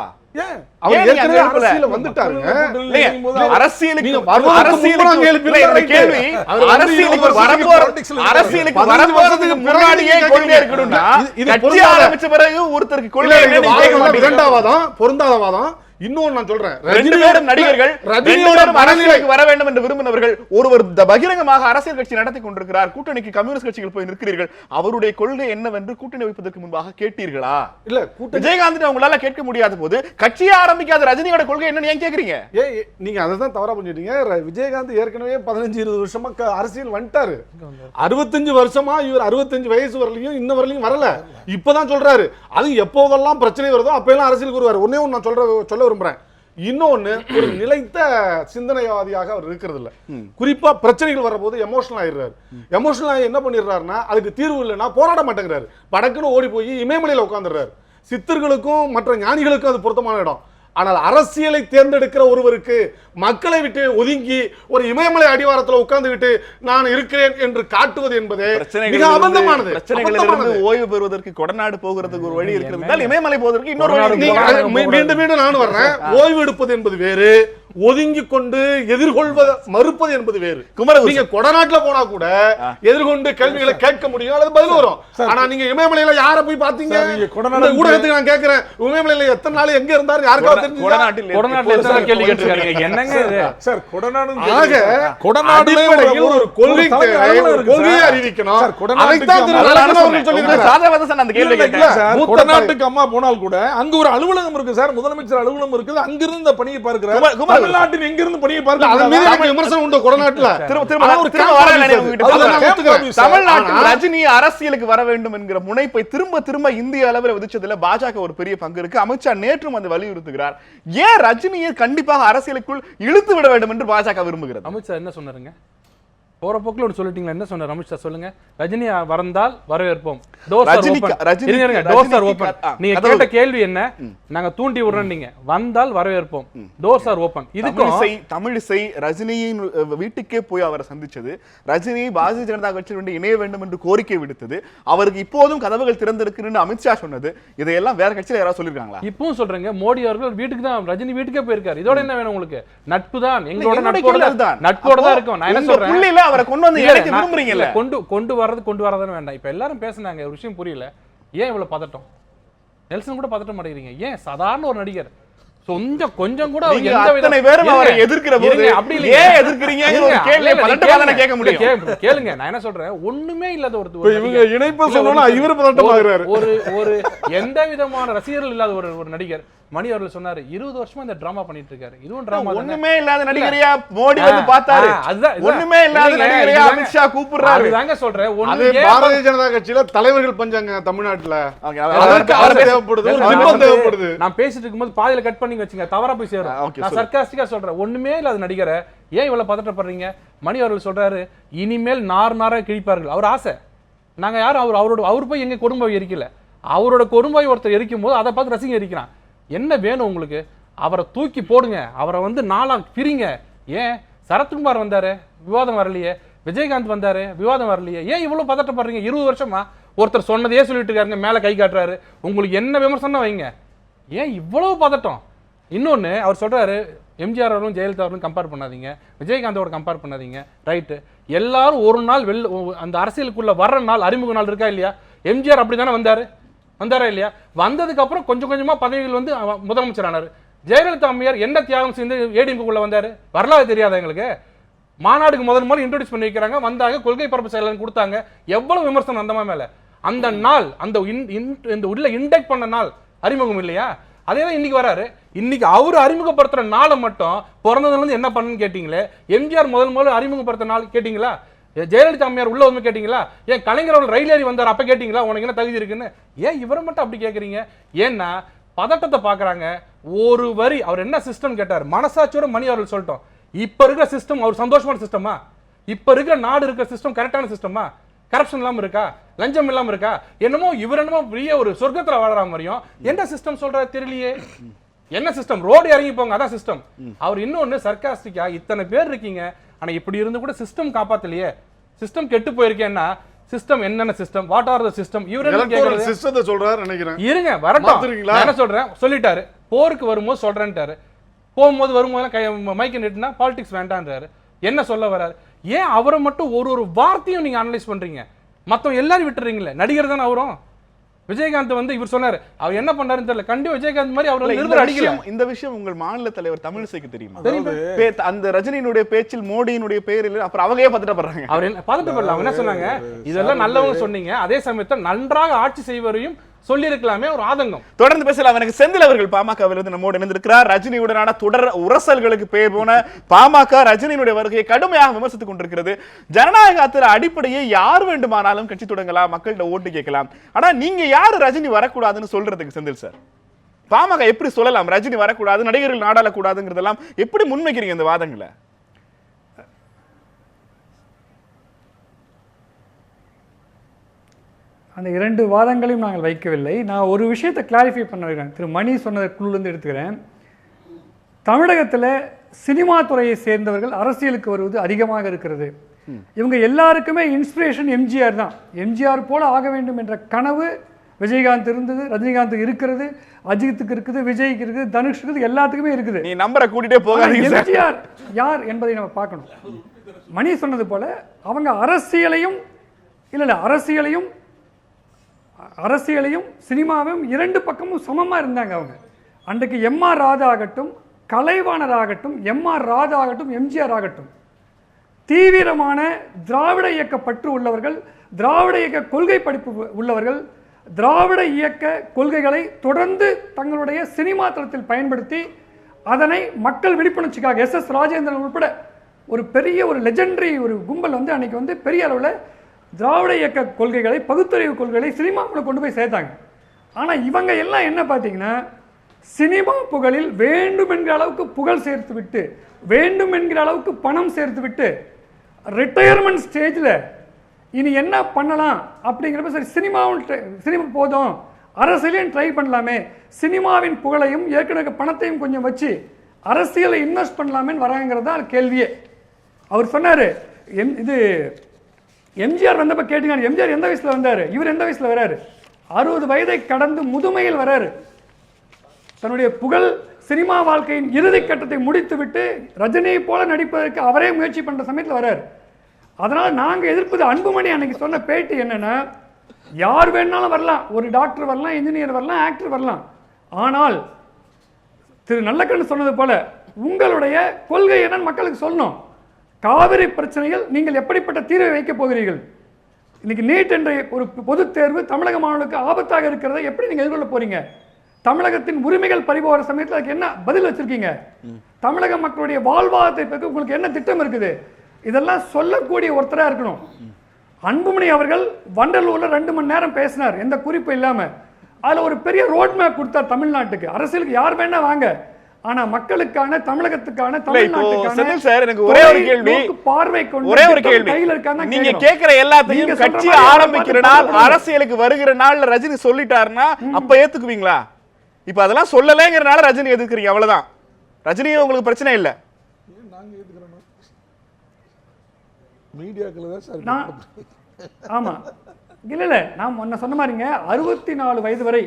பொருந்தாதவாதம். இன்னொன்னு நான் சொல்றேன், நடிகர்கள் வர வேண்டும் என்று விரும்பினவர்கள் ஒருவர் பகிரங்கமாக அரசியல் கட்சி நடத்தி கொண்டிருக்கிறார், கூட்டணிக்கு கம்யூனிஸ்ட் கட்சிகள் போய் நிற்கிறீர்கள், அவருடைய கொள்கை என்னவென்று கூட்டணி வைப்பதற்கு முன்பாக கேட்டீர்களா? இல்ல, விஜயகாந்த் உங்களால கேட்க முடியாத போது கட்சியை ஆரம்பிக்காத ரஜினியோட கொள்கை என்னன்னு ஏன் கேக்குறீங்க? நீங்க அதான் தவறா பண்ணிட்டீங்க. விஜயகாந்த் ஏற்கனவே 15-20 வருஷமா அரசியல் வந்துட்டாரு. 65 வருஷமா இவர் 65 வயசு வரலையும் இன்ன வரலையும் வரல. இப்பதான் சொல்றாரு. அது எப்போதெல்லாம் பிரச்சனை வருதோ அப்ப எல்லாம் அரசியலுக்கு வருவார். ஒன்னே ஒன்னு நான் சொல்ல விரும்புறேன். இன்னொன்னு, ஒரு நிலைத்த சிந்தனைவாதியாக அவர் இருக்கிறது இல்ல. குறிப்பா பிரச்சனைகள் வரபோது எமோஷனல் ஆயிடுறாரு. எமோஷனல் ஆகி என்ன பண்ணிடுறாருன்னா, அதுக்கு தீர்வு இல்லைன்னா போராட மாட்டேங்கிறாரு. படக்குன்னு ஓடி போய் இமயமலையில உட்காந்துடுறாரு. சித்தர்களுக்கும் மற்ற ஞானிகளுக்கும் அது பொருத்தமான இடம். ஆனால் அரசியலை தேர்ந்தெடுக்கிற ஒருவருக்கு மக்களை விட்டு ஒதுங்கி ஒரு இமயமலை அடிவாரத்தில் உட்கார்ந்துவிட்டு நான் இருக்கிறேன் என்று காட்டுவது என்பது மிக அபத்தமானது. ஓய்வு பெறுவதற்கு கொடநாடு போகிறதுக்கு ஒரு வழி இருக்கிறது, இமயமலை போவதற்கு இன்னொரு வழி. மீண்டும் மீண்டும் நான் வர்றேன். ஓய்வு எடுப்பது என்பது வேறு, ஒதுங்கி கொண்டு எதிர்கொள்வது மறுப்பது என்பது வேறு. நீங்க கொடநாட்டுல போனா கூட எதிர்கொண்டு கேள்விகளை கேட்க முடியும், அல்லது பதில் வரும். ஆனா நீங்க இமயமலையில யார போய் பாத்தீங்க? ஊடகத்துக்கு நான் கேட்கிறேன், இமயமலையில எத்தனை நாள் எங்க இருந்தாரு யாருக்காவது கொடநாட்டுல கேள்வி கேட்டிருக்காங்க. என்னங்க இது சார்? கொடநாடுல ஒரு கொள்கையை அறிவிக்கணும். கொடநாட்டுக்கு அம்மா போனால் கூட அங்க ஒரு அலுவலகம் இருக்கு சார், முதலமைச்சர் அலுவலகம் இருக்குது. அங்கிருந்து பணியை பார்க்கிறார். தமிழ்நாட்டின் எங்கிருந்து பணியை பார்க்கிறார். விமர்சனம் உண்டு கொடநாட்டுல. தமிழ்நாட்டில் ரஜினி அரசியலுக்கு வர வேண்டும் என்கிற முனைப்பை திரும்ப திரும்ப இந்திய அளவில் விதிச்சதுல பாஜக ஒரு பெரிய பங்கு இருக்கு. அமித்ஷா நேற்றும் அதை வலியுறுத்துகிறார். ஏன் ரஜினியை கண்டிப்பாக அரசியலுக்குள் இழுத்து விட வேண்டும் என்று பாஜக விரும்புகிறது? அமித்ஷா என்ன சொன்னாருங்க? போற போக்குல ஒன்று சொல்லிட்டீங்களா? என்ன சொன்னார் அமித்ஷா? சொல்லுங்க. ரஜினி வந்தால் வரவேற்போம். நீங்க கேட்ட கேள்வி என்ன? நாங்க தூண்டி விடுறோம், நீங்க வந்தால் வரவேற்போம். Doors R open. இதுக்கு தமிழிசை ரஜினியின் வீட்டுக்கே போய் அவரை சந்திச்சது, ரஜினி பாரதிய ஜனதா கட்சியில் இணைய வேண்டும் என்று கோரிக்கை விடுத்தது, அவருக்கு இப்போதும் கதவுகள் திறந்திருக்குன்னு அமித்ஷா சொன்னது, இதையெல்லாம் வேற கட்சியில யாராவது சொல்லிருக்காங்களா? இப்பவும் சொல்றேங்க, மோடி அவர்கள் வீட்டுக்கு தான், ரஜினி வீட்டுக்கே போயிருக்காரு. இதோட என்ன வேணும் உங்களுக்கு? நட்பு தான், எங்களோட நட்போட தான் இருக்கும். நான் என்ன சொல்றேன், அவரை கொண்டு வந்து இணைக்க விரும்புறீங்கல்ல, கொண்டு வரதானே வேண்டாம். இப்ப எல்லாரும் பேசுனாங்க, ஒரு விஷயம் புரியல, ஏன் இவ்வளவு பதட்டம்? நெல்சன் கூட பதட்ட மாட்டேங்கிறீங்க. ஏன் சாதாரண ஒரு நடிகர் கொஞ்சம் கூட நீங்க அத்தனை பேரும் அவரை எதிர்க்கிற போது ஏன் எதிர்க்கிறீங்கங்கிற ஒரு கேள்வியை பதட்டமா தான கேட்க முடியும். கேளுங்க, நான் என்ன சொல்றேன், ஒண்ணுமே இல்லாத ஒரு இவங்க இணைப்பு சொன்னா இவரு பதட்டமாகறாரு. ஒரு எந்த விதமான ரசிகர்கள் இல்லாத ஒரு நடிகர் மணி அவர்கள் சொன்னாரு 20 வருஷமா இந்த டிராமா பண்ணிட்டு இருக்காரு. இதுவும் டிராமா. ஒண்ணுமே இல்லாத நடிகரையா மோடி வந்து பார்த்தாரு. ஒண்ணுமே இல்லாத நடிகரையா அமித் ஷா கூப்பிடுறாரு. அதுதாங்க சொல்றேன். அதே பாரதிய ஜனதா கட்சியில தலைவர்கள் பஞ்சாங்க தமிழ்நாட்டுல. அதற்கு தேவைப்படுது. நான் பேசிட்டு இருக்கும்போது பாதியில கட் பண்ணி வச்சுங்க, தவறா போய் சேரும். நான் சர்க்காஸ்டிக்கா சொல்றேன், ஒண்ணுமே இல்லாத நடிகரை ஏன் இவ்வளவு பதட்டப்படுறீங்க? மணி அவர்கள் சொல்றாரு இனிமேல் நாரா கிழிப்பார்கள். அவர் ஆசை. நாங்க யாரும் அவர் போய் எங்க கொடும்பாய் எரிக்கல. அவரோட கொடும்பாய் ஒருத்தர் எரிக்கும் போது அதை பார்த்து ரசிகன் எரிக்கிறான். என்ன வேணும் உங்களுக்கு? அவரை தூக்கி போடுங்க, அவரை வந்து நாளா பிரிங்க. ஏன் சரத்குமார் வந்தாரு, விவாதம் வரலையே. விஜயகாந்த் வந்தாரு, விவாதம் வரலையே. ஏன் இவ்வளவு பதட்டப்படுறீங்க? 20 வருஷமா ஒருத்தர் சொன்னதே சொல்லிட்டு இருக்காருங்க, மேல கை காட்டுறாரு. உங்களுக்கு என்ன விமர்சனம் வைங்க, ஏன் இவ்வளவு பதட்டம்? இன்னொன்னு அவர் சொல்றாரு, எம்ஜிஆர் அவர்களும் ஜெயலலிதா அவர்களும் கம்பேர் பண்ணாதீங்க, விஜயகாந்தோட கம்பேர் பண்ணாதீங்க. ரைட்டு, எல்லாரும் ஒரு நாள் அந்த அரசியலுக்குள்ள வர்ற நாள், அறிமுக நாள் இருக்கா இல்லையா? எம்ஜிஆர் அப்படித்தானே வந்தாரா இல்லையா? வந்ததுக்கு அப்புறம் கொஞ்சம் கொஞ்சமா பதவிகள் வந்து முதலமைச்சர் ஆனாரு. ஜெயலலிதா அம்மையார் என்ன தியாகம் செய்து ஏடிஎம்குள்ள வந்தாரு? வரலாறு தெரியாத எங்களுக்கு? மாநாடுக்கு முதல் இன்ட்ரோடியூஸ் பண்ணி வைக்கிறாங்க, வந்தாங்க, கொள்கை பரப்பு செயலர் கொடுத்தாங்க. எவ்வளவு விமர்சனம் அந்த மேல. அந்த நாள், அந்த உள்ள இன்டெக்ட் பண்ண நாள் அறிமுகம் இல்லையா? அதேதான் இன்னைக்கு வராரு. இன்னைக்கு அவரு அறிமுகப்படுத்துற நாளை மட்டும் பிறந்ததுல இருந்து என்ன பண்ணுன்னு கேட்டீங்களே. எம்ஜிஆர் முதல் அறிமுகப்படுத்த நாள் கேட்டீங்களா? ஜெயலலிதா அம்மையார் உள்ள வந்து கேட்டீங்களா? ஏன் கலைஞர் அவர்கள் ரயில் ஏறி வந்தார் அப்ப கேட்டீங்களா உனக்கு என்ன தகுதி இருக்குன்னு? ஏன் இவரை மட்டும் அப்படி கேட்குறீங்க? ஏன்னா பதட்டத்தை பார்க்குறாங்க. ஒரு வரி அவர் என்ன சிஸ்டம் கேட்டார், மனசாட்சியோட மணி அவர்கள் சொல்லிட்டோம். இப்ப இருக்கிற சிஸ்டம் அவர் சந்தோஷமான சிஸ்டமா? இப்ப இருக்கிற நாடு இருக்கிற சிஸ்டம் கரெக்டான சிஸ்டமா? கரப்ஷன் இல்லாம இருக்கா? லஞ்சம் இல்லாம இருக்கா? என்னமோ இவர் என்னமோ பெரிய ஒரு சொர்க்கத்துல வாழற மாதிரியும் என்ன சிஸ்டம் சொல்றாரு தெரியலையே. என்ன சிஸ்டம்? ரோடு இறங்கி போங்க, அதான் சிஸ்டம். அவர் இன்னொன்னு சர்க்காஸ்டிக்கா, இத்தனை பேர் இருக்கீங்க, ஆனா இப்படி இருந்து கூட சிஸ்டம் காப்பாத்தலையே, சிஸ்டம் கெட்டு போயிருக்கேன்னா சிஸ்டம் என்னென்ன system, what are the system? இவரு சிஸ்டத்தை சொல்றாரு நினைக்கிறேன். இருங்க வரட்டும், என்ன சொல்றேன் சொல்லிட்டாரு. போருக்கு வரும்போது சொல்றேன்ட்டாரு, போகும்போது வரும்போது மைக்க நிட்டுனா பாலிடிக்ஸ் வேண்டான்றாரு. என்ன சொல்ல வர்றாரு? ஏன் அவரை மட்டும் ஒரு வார்த்தையும் நீங்க அனலைஸ் பண்றீங்க? மத்தவங்க எல்லாரும் விட்டுறீங்களே. நடிகர் தானே அவரும். விஜயகாந்த் வந்து இவர் சொன்னாரு, அவர் என்ன பண்ணாருன்னு தெரியல. கண்டிப்பா விஜயகாந்த் மாதிரி அவர் இந்த விஷயம் உங்கள் மாநில தலைவர் தமிழிசைக்கு தெரியுமா? அந்த ரஜினியினுடைய பேச்சில் மோடியினுடைய பெயர் இல்லை, அப்புறம் அவங்களே பதட்டப்படுறாங்க. அவர் என்ன பதட்டப்படல, அவங்க என்ன சொன்னாங்க, இதெல்லாம் நல்லவங்க சொன்னீங்க, அதே சமயத்தில் நன்றாக ஆட்சி செய்வரையும் சொல்லி இருக்கலாமே ஒரு ஆதங்கம். தொடர்ந்து பேசலாம். எனக்கு செந்தில் அவர்கள் பாமகவிலிருந்து நம்மோடு இணைந்திருக்கிறார். ரஜினியுடனான தொடர் உரசல்களுக்கு பேர் போன பாமக ரஜினியினுடைய வருகையை கடுமையாக விமர்சித்துக் கொண்டிருக்கிறது. ஜனநாயகத்தில் அடிப்படையை யார் வேண்டுமானாலும் கட்சி தொடங்கலாம், மக்கள்கிட்ட ஓட்டு கேட்கலாம். ஆனா நீங்க யாரு ரஜினி வரக்கூடாதுன்னு சொல்றதுக்கு செந்தில் சார்? பாமக எப்படி சொல்லலாம் ரஜினி வரக்கூடாது, நடிகர்கள் நாடாளக்கூடாதுங்கிறதெல்லாம் எப்படி முன்வைக்கிறீங்க இந்த வாதங்களை? அந்த இரண்டு வாதங்களையும் நாங்கள் வைக்கவில்லை. நான் ஒரு விஷயத்தை கிளாரிஃபை பண்ண வைக்கிறேன். திரு மணி சொன்ன குழுலேருந்து எடுத்துக்கிறேன். தமிழகத்தில் சினிமா துறையை சேர்ந்தவர்கள் அரசியலுக்கு வருவது அதிகமாக இருக்கிறது. இவங்க எல்லாருக்குமே இன்ஸ்பிரேஷன் எம்ஜிஆர் தான். எம்ஜிஆர் போல ஆக வேண்டும் என்ற கனவு விஜயகாந்த் இருந்தது, ரஜினிகாந்த் இருக்கிறது, அஜித்துக்கு இருக்குது, விஜய்க்கு இருக்குது, தனுஷ் இருக்குது, எல்லாத்துக்குமே இருக்குது. நீ நம்பரை கூட்டிட்டே போகாதீங்க. எம்ஜிஆர் யார் என்பதை நம்ம பார்க்கணும். மணி சொன்னது போல அவங்க அரசியலையும் சினிமாவையும் இரண்டு பக்கமும் சமமாக இருந்தாங்க. அவங்க அன்றைக்கு எம்ஆர் ராதா ஆகட்டும், கலைவாணர் ஆகட்டும், எம்ஆர் ராதா ஆகட்டும், எம்ஜிஆர் ஆகட்டும், தீவிரமான திராவிட இயக்க பற்று உள்ளவர்கள், திராவிட இயக்க கொள்கை படிப்பு உள்ளவர்கள், திராவிட இயக்க கொள்கைகளை தொடர்ந்து தங்களுடைய சினிமா தளத்தில் பயன்படுத்தி அதனை மக்கள் விழிப்புணர்ச்சிக்காக எஸ் ராஜேந்திரன் உட்பட ஒரு பெரிய ஒரு லெஜெண்டரி ஒரு கும்பல் வந்து அன்னைக்கு வந்து பெரிய அளவில் திராவிட இயக்க கொள்கைகளை, பகுத்தறிவு கொள்கைகளை சினிமாக்குள்ள கொண்டு போய் சேர்த்தாங்க. ஆனால் இவங்க எல்லாம் என்ன பார்த்தீங்கன்னா, சினிமா புகழில் வேண்டும் என்கிற அளவுக்கு புகழ் சேர்த்து விட்டு, வேண்டும் என்கிற அளவுக்கு பணம் சேர்த்து விட்டு, ரிட்டையர்மெண்ட் ஸ்டேஜில் இனி என்ன பண்ணலாம் அப்படிங்கிறப்ப சரி சினிமா போதும், அரசியலையும் ட்ரை பண்ணலாமே, சினிமாவின் புகழையும் ஏற்கனவே பணத்தையும் கொஞ்சம் வச்சு அரசியலை இன்வெஸ்ட் பண்ணலாமேன்னு வராங்கிறதா கேள்வியே. அவர் சொன்னார், இது எம்ஜிஆர் வந்தப்ப கேட்டீங்க, எம்ஜிஆர் எந்த வயசுல வந்தாரு, இவர் எந்த வயசுல வராரு? 60 வயதை கடந்து முதுமையில் வராரு. தன்னுடைய புகழ் சினிமா வாழ்க்கையின் இறுதி கட்டத்தை முடித்து விட்டு ரஜினியை போல நடிப்பதற்கு அவரே முயற்சி பண்ற சமயத்தில் வராரு. அதனால நாங்க எதிர்ப்பது அன்புமணி அன்னைக்கு சொன்ன பேட்டி என்னன்னா, யார் வேணாலும் வரலாம், ஒரு டாக்டர் வரலாம், இன்ஜினியர் வரலாம், ஆக்டர் வரலாம். ஆனால் திரு நல்லக்கண்ணு சொன்னது போல உங்களுடைய கொள்கை என்னன்னு மக்களுக்கு சொல்லணும். காவிரி பிரச்சனையில் நீங்கள் எப்படிப்பட்ட தீர்வை வைக்கப் போகிறீர்கள்? இன்னைக்கு நீட் என்ற ஒரு பொதுத் தேர்வு தமிழக மாணவர்களுக்கு ஆபத்தாக இருக்கிறதை எப்படி நீங்க எதிர்கொள்ள போறீங்க? தமிழகத்தின் உரிமைகள் பறிபோகிற சமயத்தில் அதுக்கு என்ன பதில் வச்சிருக்கீங்க? தமிழக மக்களுடைய வாழ்வாதாரத்தை பற்றி உங்களுக்கு என்ன திட்டம் இருக்குது? இதெல்லாம் சொல்லக்கூடிய ஒருத்தரா இருக்கணும். அன்புமணி அவர்கள் வண்டலூர்ல 2 மணி நேரம் பேசினார், எந்த குறிப்பு இல்லாம. அதுல ஒரு பெரிய ரோட் மேப் கொடுத்தார் தமிழ்நாட்டுக்கு. அரசியலுக்கு யார் வேணா வாங்க, ஆனா மக்களுக்கான, தமிழகத்துக்கான, பார்வை ஒரே ஒரு கேள்வி. நீங்க கேக்குற எல்லாத்தையும் கட்சி ஆரம்பிக்கிற நாள், அரசியலுக்கு வருகிற நாள்ல ரஜினி சொல்லிட்டாருன்னா அப்ப ஏத்துக்குவீங்களா? இப்ப அதெல்லாம் சொல்லலைங்கிறனால ரஜினி எதிர்க்கிறீங்க, அவ்வளவுதான். ரஜினி உங்களுக்கு பிரச்சனை இல்ல. நாங்க எதுக்குறோம் மீடியாக்கள் தான் சார். ஆமா இல்ல நான் முன்ன சொன்ன மாதிரிங்க 64 வயது வரை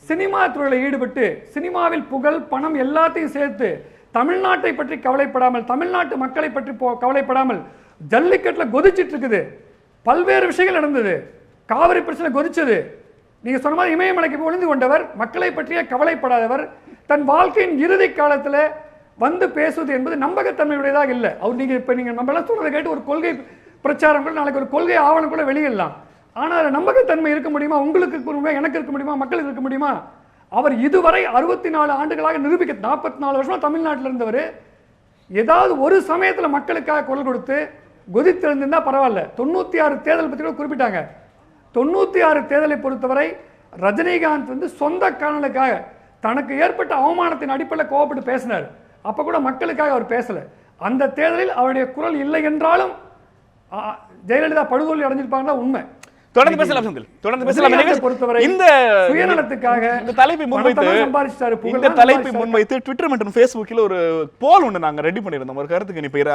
சினிமா துறையில் ஈடுபட்டு சினிமாவில் புகழ், பணம் எல்லாத்தையும் சேர்த்து தமிழ்நாட்டை பற்றி கவலைப்படாமல், தமிழ்நாட்டு மக்களை பற்றி கவலைப்படாமல் ஜல்லிக்கட்டில் கொதிச்சிட்டு இருக்குது. பல்வேறு விஷயங்கள் நடந்தது. காவிரி பிரச்சனை கொதிச்சது. நீங்க சொன்ன மாதிரி இமயமலைக்கு ஒளிந்து கொண்டவர், மக்களை பற்றிய கவலைப்படாதவர், தன் வாழ்க்கையின் இறுதி காலத்தில் வந்து பேசுவது என்பது நம்பகத்தன்மையுடையதாக இல்லை. அவர் நீங்க நம்ம எல்லாம் சொல்றதை கேட்டு ஒரு கொள்கை பிரச்சாரம் கூட, நாளைக்கு ஒரு கொள்கை ஆவணம் கூட வெளியிடலாம். ஆனால் நம்பகத்தன்மை இருக்க முடியுமா? உங்களுக்கு இருக்க முடியுமா? எனக்கு இருக்க முடியுமா? மக்களுக்கு இருக்க முடியுமா? அவர் இதுவரை 64 ஆண்டுகளாக நிரூபிக்க, 44 வருஷமா தமிழ்நாட்டில் இருந்தவர் ஏதாவது ஒரு சமயத்தில் மக்களுக்காக குரல் கொடுத்து கொதித்திருந்தா பரவாயில்ல. 96 தேர்தல் பற்றி கூட குறிப்பிட்டாங்க. 96 தேர்தலை பொறுத்தவரை ரஜினிகாந்த் வந்து சொந்த காரணங்களுக்காக தனக்கு ஏற்பட்ட அவமானத்தின் அடிப்படையில் கோவப்பட்டு பேசினார். அப்ப கூட மக்களுக்காக அவர் பேசல. அந்த தேர்தலில் அவருடைய குரல் இல்லை என்றாலும் ஜெயலலிதா படுகொலை அடைஞ்சிருப்பாங்க, உண்மை. தொடர்ந்து பேசலாம் செந்தில், தொடர்ந்து பேசலாம். பொறுத்தவரை இந்த சுயநலத்துக்காக இந்த தலைப்பை முன்வைத்து ட்விட்டர் மற்றும் ஃபேஸ்புக்கில் ஒரு போல் ஒன்று நாங்கள் ரெடி பண்ணியிருந்தோம், ஒரு கருத்து கணிப்பு.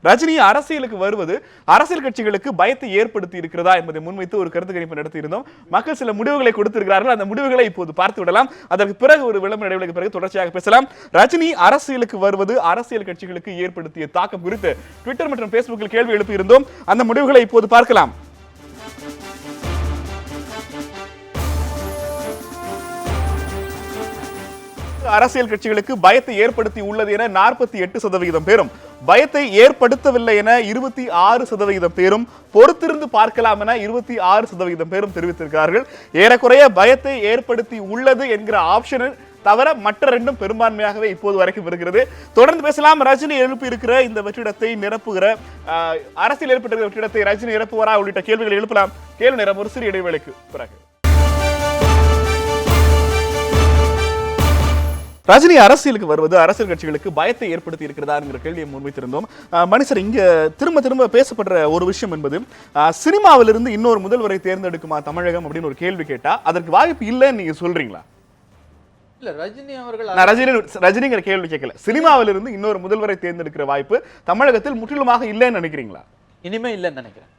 ரஜினி அரசியலுக்கு வருவது அரசியல் கட்சிகளுக்கு பயத்தை ஏற்படுத்தி இருக்கிறதா என்பதை முன்வைத்து ஒரு கருத்து கணிப்பு நடத்தியிருந்தோம். மக்கள் சில முடிவுகளை கொடுத்திருக்கிறார்கள். அந்த முடிவுகளை இப்போது பார்த்து விடலாம். அதற்கு பிறகு ஒரு விளம்பர இடைவெளிக்கு பிறகு தொடர்ச்சியாக பேசலாம். ரஜினி அரசியலுக்கு வருவது அரசியல் கட்சிகளுக்கு ஏற்படுத்திய தாக்கம் குறித்து ட்விட்டர் மற்றும் ஃபேஸ்புக்கில் கேள்வி எழுப்பியிருந்தோம். அந்த முடிவுகளை இப்போது பார்க்கலாம். அரசியல் கட்சிகளுக்கு பயத்தை ஏற்படுத்தி உள்ளது என 48% பேரும், பயத்தை ஏற்படுத்தவில்லை என 26% பேரும், பொறுத்திருந்து பார்க்கலாம் என 26% பேரும் தெரிவித்திருக்கிறார்கள். ஏறக்குறைய பயத்தை ஏற்படுத்தி உள்ளது என்கிற ஆப்ஷன் தவிர மற்ற ரெண்டும் பெரும்பான்மையாகவே இப்போது வரைக்கும் வருகிறது. தொடர்ந்து பேசலாம். ரஜினி எழுப்பி இருக்கிற இந்த வெற்றிடத்தை நிரப்புகிற, அரசியல் ஏற்பட்டிருக்கிற வெற்றிடத்தை ரஜினி நிரப்புவரா உள்ளிட்ட கேள்விகளை எழுப்பலாம். கேள்வி நேரம் ஒரு சிறிய இடைவேளைக்கு பிறகு. ரஜினி அரசியலுக்கு வருவது அரசியல் கட்சிகளுக்கு பயத்தை ஏற்படுத்தி இருக்கிறதா என்கிற கேள்வியை முன்வைத்திருந்தோம். மனுஷர் இங்க திரும்ப திரும்ப பேசப்படுற ஒரு விஷயம் என்பது, சினிமாவிலிருந்து இன்னொரு முதல்வரை தேர்ந்தெடுக்குமா தமிழகம் அப்படின்னு ஒரு கேள்வி கேட்டா அதற்கு வாய்ப்பு இல்லைன்னு நீங்க சொல்றீங்களா? இல்ல, ரஜினி அவர்கள் ரஜினிங்கிற கேள்வி கேட்கல. சினிமாவிலிருந்து இன்னொரு முதல்வரை தேர்ந்தெடுக்கிற வாய்ப்பு தமிழகத்தில் முற்றிலுமாக இல்லைன்னு நினைக்கிறீங்களா? இனிமே இல்லைன்னு நினைக்கிறேன்.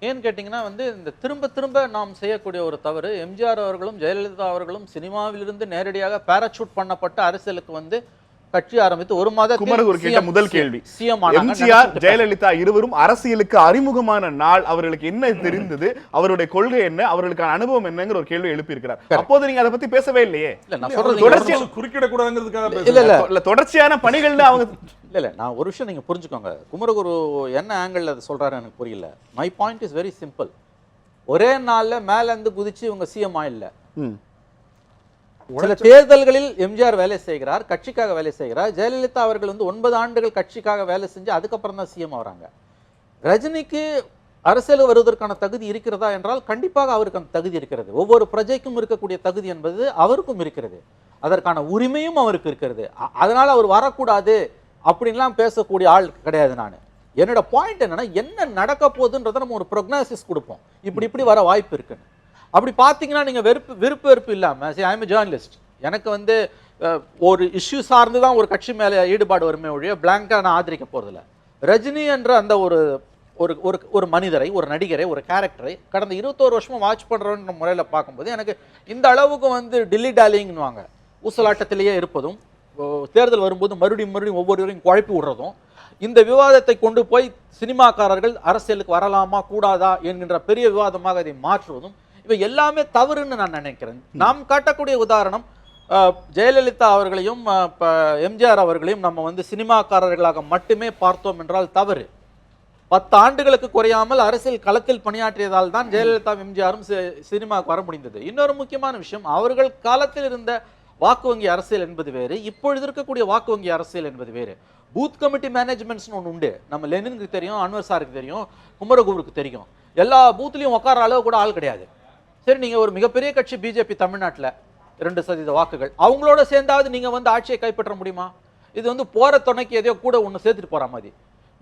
ஏன்னு கேட்டிங்கன்னா இந்த திரும்ப திரும்ப நாம் செய்யக்கூடிய ஒரு தவறு, எம்ஜிஆர் அவர்களும் ஜெயலலிதா அவர்களும் சினிமாவிலிருந்து நேரடியாக பேராசூட் பண்ணப்பட்ட அரசியலுக்கு கட்சி ஆரம்பித்து ஒரு மாதம் முதல் கேள்வி, எம்ஜிஆர் ஜெயலலிதா இருவரும் அரசியலுக்கு அறிமுகமான நாள் அவர்களுக்கு என்ன தெரிந்தது, அவருடைய கொள்கை என்ன, அவர்களுக்கான அனுபவம் என்னங்கிற ஒரு கேள்வி எழுப்பி இருக்கிறார். அப்போது நீங்க அதை பத்தி பேசவே இல்லையே. தொடர்ச்சியான பணிகள்னு அவங்க இல்ல நான் ஒரு விஷயம் நீங்க புரிஞ்சுக்கோங்க. குமரகுரு என்ன ஆங்கிள் அதை சொல்றாரு எனக்கு புரியல. My point is very simple. ஒரே நாள்ல மேல இருந்து குதிச்சு இவங்க சிஎம் ஆயில்ல. சில தேர்தல்களில் எம்ஜிஆர் வேலை செய்கிறார், கட்சிக்காக வேலை செய்கிறார். ஜெயலலிதா அவர்கள் 9 ஆண்டுகள் கட்சிக்காக வேலை செஞ்சு அதுக்கப்புறம் தான் சிஎம் ஆகிறாங்க. ரஜினிக்கு அரசியல் வருவதற்கான தகுதி இருக்கிறதா என்றால் கண்டிப்பாக அவருக்கு அந்த தகுதி இருக்கிறது. ஒவ்வொரு பிரஜைக்கும் இருக்கக்கூடிய தகுதி என்பது அவருக்கும் இருக்கிறது. அதற்கான உரிமையும் அவருக்கு இருக்கிறது. அதனால அவர் வரக்கூடாது அப்படின்லாம் பேசக்கூடிய ஆள் கிடையாது. நான் என்னோட பாயிண்ட் என்னன்னா, என்ன நடக்க போகுதுன்றதை நம்ம ஒரு ப்ரொக்னாசிஸ் கொடுப்போம். இப்படி வர வாய்ப்பு இருக்குன்னு. அப்படி பார்த்தீங்கன்னா நீங்கள் வெறுப்பு இல்லாமல், ஐ எம் ஜேர்னலிஸ்ட், எனக்கு ஒரு இஷ்யூ சார்ந்து தான் ஒரு கட்சி மேலே ஈடுபாடு வருமே ஒழிய பிளாங்காக நான் ஆதரிக்க போகிறதில்ல. ரஜினி என்ற அந்த ஒரு மனிதரை, ஒரு நடிகரை, ஒரு கேரக்டரை கடந்த 21 வருஷமாக வாட்ச் பண்ணுறோன்ற முறையில் பார்க்கும்போது எனக்கு இந்த அளவுக்கு டில்லி டாலிங்னுவாங்க, ஊசலாட்டத்திலேயே இருப்பதும், தேர்தல் வரும்போது மறுபடியும் ஒவ்வொருவரையும் குழப்பி விடுறதும், இந்த விவாதத்தை கொண்டு போய் சினிமாக்காரர்கள் அரசியலுக்கு வரலாமா கூடாதா என்கின்ற பெரிய விவாதமாக இதை மாற்றுவதும் இவை எல்லாமே தவறுன்னு நான் நினைக்கிறேன். நாம் காட்டக்கூடிய உதாரணம் ஜெயலலிதா அவர்களையும் எம்ஜிஆர் அவர்களையும் நம்ம வந்து சினிமாக்காரர்களாக மட்டுமே பார்த்தோம் என்றால் தவறு. 10 ஆண்டுகளுக்கு குறையாமல் அரசியல் களத்தில் பணியாற்றியதால் தான் ஜெயலலிதா எம்ஜிஆரும் சினிமாவுக்கு வர முடிந்தது. இன்னொரு முக்கியமான விஷயம், அவர்கள் காலத்தில் இருந்த வாக்கு வங்கி அரசியல் என்பது வேறு, இப்பொழுது இருக்கக்கூடிய வாக்கு வங்கி அரசியல் என்பது வேறு. பூத் கமிட்டி மேனேஜ்மெண்ட்ஸ்னு ஒன்று உண்டு. நம்ம லெனினுக்கு தெரியும், அன்வர் சாருக்கு தெரியும், குமரகுருக்கு தெரியும். எல்லா பூத்லையும் உட்கார அளவு கூட ஆள் கிடையாது. சரி, நீங்க ஒரு மிகப்பெரிய கட்சி பிஜேபி தமிழ்நாட்டில் 2% வாக்குகள், அவங்களோட சேர்ந்தாவது நீங்க வந்து ஆட்சியை கைப்பற்ற முடியுமா? இது வந்து போற துணைக்கு எதையோ கூட ஒன்று சேர்த்துட்டு போற மாதிரி.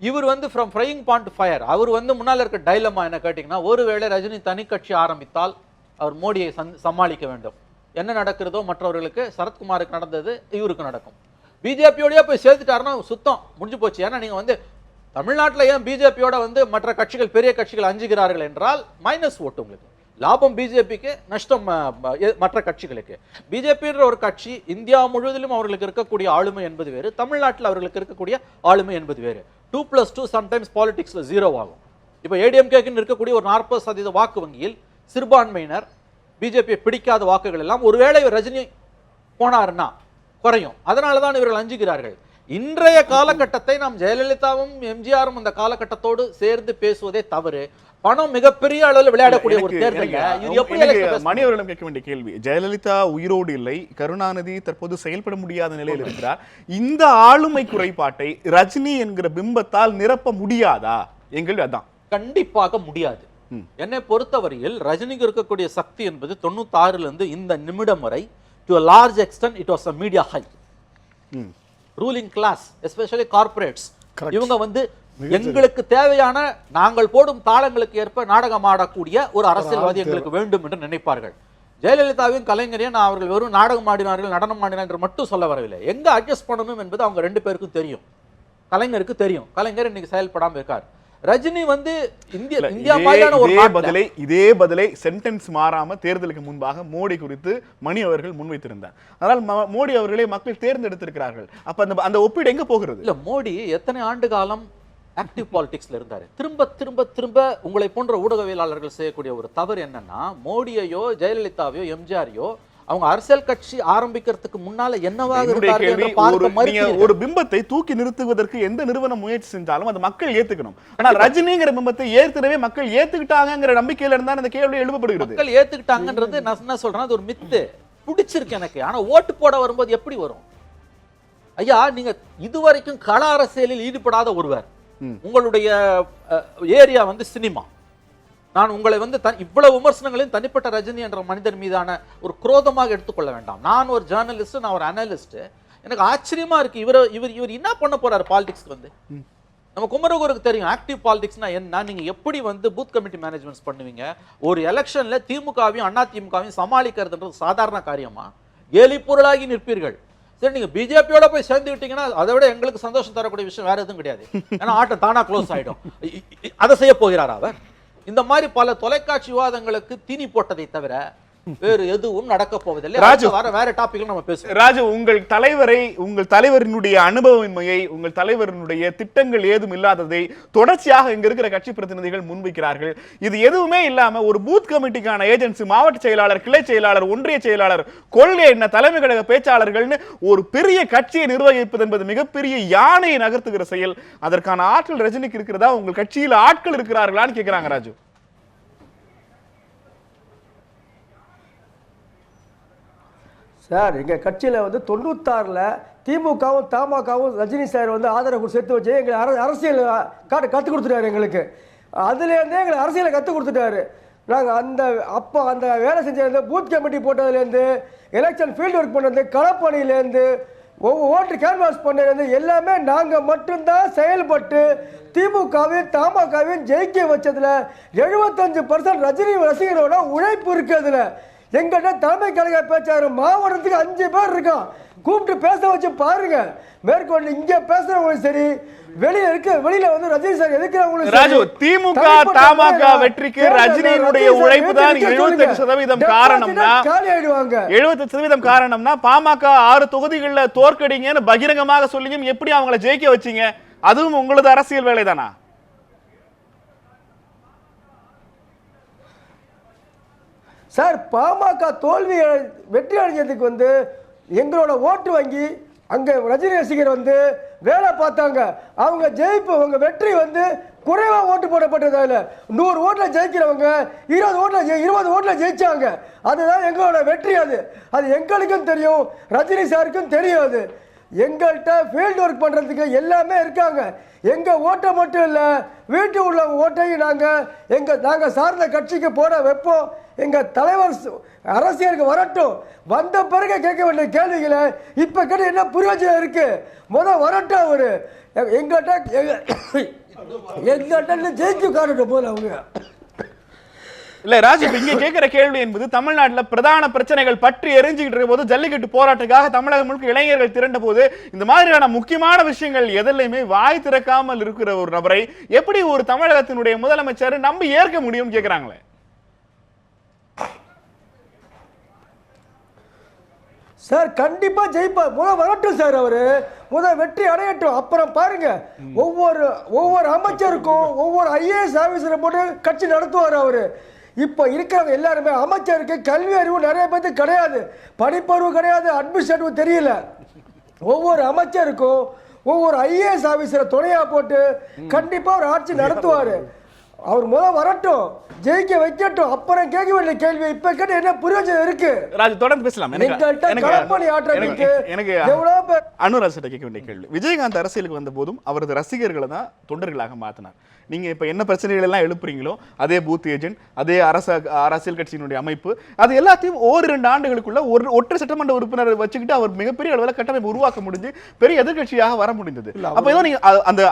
இவர் வந்து from frying pan to fire. அவர் வந்து முன்னால் இருக்க டைலமா என்ன கேட்டிங்கன்னா, ஒருவேளை ரஜினி தனி கட்சி ஆரம்பித்தால் அவர் மோடியை சமாளிக்க வேண்டும். என்ன நடக்கிறதோ மற்றவர்களுக்கு, சரத்குமாருக்கு நடந்தது இவருக்கு நடக்கும். பிஜேபியோடய போய் சேர்த்துட்டாருன்னா சுத்தம் முடிஞ்சு போச்சு. ஏன்னா நீங்க வந்து தமிழ்நாட்டில் ஏன் பிஜேபியோட வந்து மற்ற கட்சிகள் பெரிய கட்சிகள் அஞ்சுகிறார்கள் என்றால் மைனஸ் ஓட்டு உங்களுக்கு. லாபம் பிஜேபிக்கு, நஷ்டம் மற்ற கட்சிகளுக்கு. பிஜேபின்ற ஒரு கட்சி இந்தியா முழுவதிலும் அவர்களுக்கு இருக்கக்கூடிய ஆளுமை என்பது வேறு, தமிழ்நாட்டில் அவர்களுக்கு இருக்கக்கூடிய ஆளுமை என்பது வேறு. 2+2 சம்டைம்ஸ் பாலிடிக்ஸ்ல 0 ஆகும். இப்போ ஏடிஎம்கேக்கு இருக்கக்கூடிய ஒரு 40% வாக்கு வங்கியில் சிறுபான்மையினர் பிஜேபியை பிடிக்காத வாக்குகள் எல்லாம் ஒருவேளை ரஜினி போனாருன்னா குறையும். அதனால தான் இவர்கள் அஞ்சுகிறார்கள். இன்றைய காலகட்டத்தை நாம் ஜெயலலிதாவும் எம்ஜிஆரும் அந்த காலகட்டத்தோடு சேர்ந்து பேசுவதே தவறு. பணம் மிகப்பெரிய அளவில் விளையாடக்கூடிய ஒரு தேர்தல். மணி அவர்களிடம் கேட்க வேண்டிய கேள்வி, ஜெயலலிதா உயிரோடு இல்லை, கருணாநிதி தற்போது செயல்பட முடியாத நிலையில் இருக்கிறார். இந்த ஆளுமை குறைபாட்டை ரஜினி என்கிற பிம்பத்தால் நிரப்ப முடியாதா? எங்கள் அதான் கண்டிப்பாக முடியாது. என்னை பொறுத்தவரையில் ரஜினிக்கு இருக்கக்கூடிய சக்தி என்பது 96 இருந்து இந்த நிமிடம் வரை to a large extent it was a media hype. ruling class, especially corporates, இவங்க வந்து எங்களுக்கு தேவையான நாங்கள் போடும் தாளங்களுக்கு ஏற்ப நாடகம் ஆடக்கூடிய ஒரு அரசியல்வாதி எங்களுக்கு வேண்டும் என்று நினைப்பார்கள். ஜெயலலிதாவையும் கலைஞரையும் நான் அவர்கள் வெறும் நாடகம் ஆடினார்கள், நடனம் ஆடினார் என்று மட்டும் சொல்ல வரவில்லை. எங்க அட்ஜஸ்ட் பண்ணணும் என்பது அவங்க 2 பேருக்கும் தெரியும். கலைஞருக்கு தெரியும். கலைஞர் இன்னைக்கு செயல்படாமல் இருக்கார். ரஜினி வந்து இந்தியா மாதிரியான ஒரு இதே பதிலை சென்டென்ஸ் மாறாம தேர்தலுக்கு முன்பாக மோடி குறித்து மணி அவர்கள் முன்வைத்திருந்தார். அதனால் மோடி அவர்களே மக்கள் தேர்ந்தெடுத்திருக்கிறார்கள். அப்ப அந்த ஒப்பீடு எங்க போகிறது? இல்ல, மோடி எத்தனை ஆண்டு காலம் ஆக்டிவ் பாலிடிக்ஸ்ல இருந்தாரு. திரும்ப திரும்ப திரும்ப உங்களை போன்ற ஊடகவியலாளர்கள் செய்யக்கூடிய ஒரு தவறு என்னன்னா, மோடியையோ ஜெயலலிதாவையோ எம்ஜிஆரையோ அவங்க அரசியல் கட்சி ஆரம்பிக்கிறதுக்கு முன்னால என்னவாக ஒரு பிம்பத்தை தூக்கி நிறுத்துவதற்கு எந்த நிறுவனம் முயற்சி செஞ்சாலும் அது மக்கள் ஏத்துக்கணும். ஆனா ரஜினிங்கிற பிம்பத்தை ஏற்கனவே மக்கள் ஏத்துக்கிட்டாங்கிற நம்பிக்கையில இருந்தா அந்த கேள்வி எழுப்பப்படுகிறது. மக்கள் ஏத்துக்கிட்டாங்கன்றது நான் என்ன சொல்றேன், அது ஒரு மித்து. பிடிச்சிருக்கு எனக்கு. ஆனா ஓட்டு போட வரும்போது எப்படி வரும்? ஐயா, நீங்க இதுவரைக்கும் கள அரசியலில் ஈடுபடாத ஒருவர், உங்களுடைய ஏரியா வந்து சினிமா. நான் உங்களை வந்து இவ்வளவு விமர்சனங்களையும் தனிப்பட்ட ரஜினி என்ற மனிதர் மீதான ஒரு குரோதமாக எடுத்துக்கொள்ள வேண்டாம். நான் ஒரு ஜேர்னலிஸ்ட், நான் ஒரு அனலிஸ்ட். எனக்கு ஆச்சரியமா இருக்கு, இவர் என்ன பண்ண போறாரு பாலிடிக்ஸ்க்கு வந்து. நம்ம குமரகுருக்கு தெரியும் ஆக்டிவ் பாலிடிக்ஸ்னா என்ன. நீங்க எப்படி வந்து பூத் கமிட்டி மேனேஜ்மெண்ட்ஸ் பண்ணுவீங்க? ஒரு எலெக்ஷன்ல திமுகவையும் அண்ணா திமுகவையும் சமாளிக்கிறதுன்றது சாதாரண காரியமா? கேலி பொருளாகி நிற்பீர்கள். சரி, நீங்க பிஜேபியோட போய் சேர்ந்துக்கிட்டீங்கன்னா அதை விட எங்களுக்கு சந்தோஷம் தரக்கூடிய விஷயம் வேற எதுவும் கிடையாது. ஏன்னா ஆட்டம் தானா க்ளோஸ் ஆயிடும். அதை செய்ய போகிறார் அவர். இந்த மாதிரி பல தொலைக்காட்சி விவாதங்களுக்கு தீனி போட்டதை தவிர வேறு எதுவும் நடக்க போவதில்லை. ராஜு, வேற டாபிக்ல நம்ம பேசுவோம். ராஜு, உங்கள் தலைவரினுடைய அனுபவமின்மையை, உங்கள் தலைவரினுடைய திட்டங்கள் ஏதும் இல்லாததை தொடர்ச்சியாக இங்க இருக்கிற கட்சி பிரதிநிதிகள் முன்வைக்கிறார்கள். இது எதுவுமே இல்லாம ஒரு பூத் கமிட்டிக்கான ஏஜென்சி, மாவட்ட செயலாளர், கிளை செயலாளர், ஒன்றிய செயலாளர், கொள்கை என்ன, தலைமை கழக பேச்சாளர்கள்னு ஒரு பெரிய கட்சியை நிர்வகிப்பது என்பது மிகப்பெரிய யானையை நகர்த்துகிற செயல். அதற்கான ஆட்கள் ரஜினிக்கு இருக்கிறதா? உங்கள் கட்சியில் ஆட்கள் இருக்கிறார்களான்னு கேட்கிறாங்க ராஜு. சார், எங்கள் கட்சியில் வந்து 96ல் திமுகவும் தமாகவும் ரஜினி சார் வந்து ஆதரவு சேர்த்து வச்சு எங்களை அரசியல் கற்றுக் கொடுத்துட்டாரு. எங்களுக்கு அதுலேருந்தே எங்களை அரசியலை கற்றுக் கொடுத்துட்டாரு. நாங்கள் அந்த வேலை செஞ்சது, பூத் கமிட்டி போட்டதுலேருந்து, எலெக்ஷன் ஃபீல்டு ஒர்க் பண்ணது, களப்பணியிலேருந்து, ஓட்டு கேன்வாஸ் பண்ணதுலேருந்து எல்லாமே நாங்கள் மட்டும்தான் செயல்பட்டு திமுகவையும் தமாகவும் ஜெயிக்க வச்சதில் 75% ரஜினி ரசிகரோட உழைப்பு இருக்கிறதுல. எங்கிட்ட தலைமை கழக பேச்சாளர் மாவட்டத்துக்கு 5 பேர் இருக்கான். கூப்பிட்டு பேச வச்சு பாருங்க. மேற்கொண்டு இங்க பேசுறவங்களும் சரி, வெளியில வந்து ரஜினி சார் எதுக்குறவங்களும் ராஜு, திமுக தமாக வெற்றிக்கு ரஜினியினுடைய உழைப்பு தான் 78% காரணம்னா, 78% காரணம்னா பாமக 6 தொகுதிகளில் தோற்கடிங்கன்னு பகிரங்கமாக சொல்லியும் எப்படி அவங்களை ஜெயிக்க வச்சீங்க? அதுவும் உங்களது அரசியல் வேலைதானா? சார், பாமக தோல்வி வெற்றி அடைஞ்சதுக்கு வந்து எங்களோட ஓட்டு வங்கி அங்கே ரஜினி ரசிகர் வந்து வேலை பார்த்தாங்க. அவங்க ஜெயிப்பு, அவங்க வெற்றி வந்து குறைவாக ஓட்டு போடப்பட்டதால 100 ஓட்டில் ஜெயிக்கிறவங்க 20 ஓட்டில் ஜெயிச்சாங்க. அதுதான் எங்களோட வெற்றி. அது எங்களுக்கும் தெரியும், ரஜினி சாருக்கும் தெரியும். அது எங்கள்கிட்ட ஃபீல்டு ஒர்க் பண்ணுறதுக்கு எல்லாமே இருக்காங்க. எங்கள் ஓட்டை மட்டும் இல்லை, வீட்டு உள்ள ஓட்டையும் நாங்கள் சார்ந்த கட்சிக்கு போட வைப்போம். எங்கள் தலைவர் அரசியலுக்கு வரட்டும், வந்த பிறகு கேட்க வேண்டிய கேள்விகளை இப்போ கேட்டு என்ன பிரயோஜனம் இருக்கு? வரட்டும், அவரு எங்கள்கிட்ட ஜெயிச்சு காட்டட்டும் போல அவங்க. இல்ல ராஜீவ், இங்க கேட்கிற கேள்வி என்பது தமிழ்நாட்டுல பிரதான பிரச்சனைகள் பற்றி எரிஞ்சுக்கிட்டு இருக்க போது, ஜல்லிக்கட்டு போராட்டத்துக்காக தமிழகம் முழுக்க இளைஞர்கள் திரண்ட போது, இந்த மாதிரியான முக்கியமான விஷயங்கள் எதிலையுமே வாய் திறக்காமல் இருக்கிற ஒரு நபரை எப்படி ஒரு தமிழகத்தினுடைய முதலமைச்சர் நம்பி ஏற்க முடியும் கேட்கிறாங்களே. சார், கண்டிப்பா ஜெயிப்பார். வரட்டும் சார், அவரு வெற்றி அடையட்டும். அப்புறம் பாருங்க, ஒவ்வொரு அமைச்சருக்கும் ஒவ்வொரு IAS ஆபீசரை போட்டு கட்சி நடத்துவார் அவரு. இப்போ இருக்கிறவங்க எல்லாருமே அமைச்சருக்கு கல்வி அறிவு நிறைய பேருக்கு கிடையாது, படிப்பறிவு கிடையாது, அட்மினிஸ்ட்ரேட்டிவ் தெரியல. ஒவ்வொரு அமைச்சருக்கும் ஒவ்வொரு IAS ஆபீசரை துணையா போட்டு கண்டிப்பா ஒரு ஆட்சி நடத்துவாரு. அவர் வரட்டும், ஜெயிக்க வைக்கட்டும், அப்புறம் கேட்க வேண்டிய கேள்வி இப்ப கேட்டு என்ன பிரயோஜனம் இருக்கு? ராஜ், தொடர்ந்து பேசலாம். எனக்கு அனுராஜ் கேட்க வேண்டிய கேள்வி, விஜயகாந்த் அரசியலுக்கு வந்த போதும் அவரது ரசிகர்களை தான் தொண்டர்களாக மாத்தினார். நீங்க இப்ப என்ன பிரச்சனைகள் எல்லாம் எழுப்புறீங்களோ, அதே பூத் ஏஜென்ட், அதே அரசியல் கட்சியினுடைய அமைப்பு, அது எல்லாத்தையும் 1-2 ஆண்டுகளுக்குள்ள ஒற்றை சட்டமன்ற உறுப்பினர் வச்சுக்கிட்டு அவர் மிகப்பெரிய அளவில் கட்டமைப்பு உருவாக்க முடிஞ்சு பெரிய எதிர்கட்சியாக வர முடிந்தது. அப்ப ஏதோ நீங்க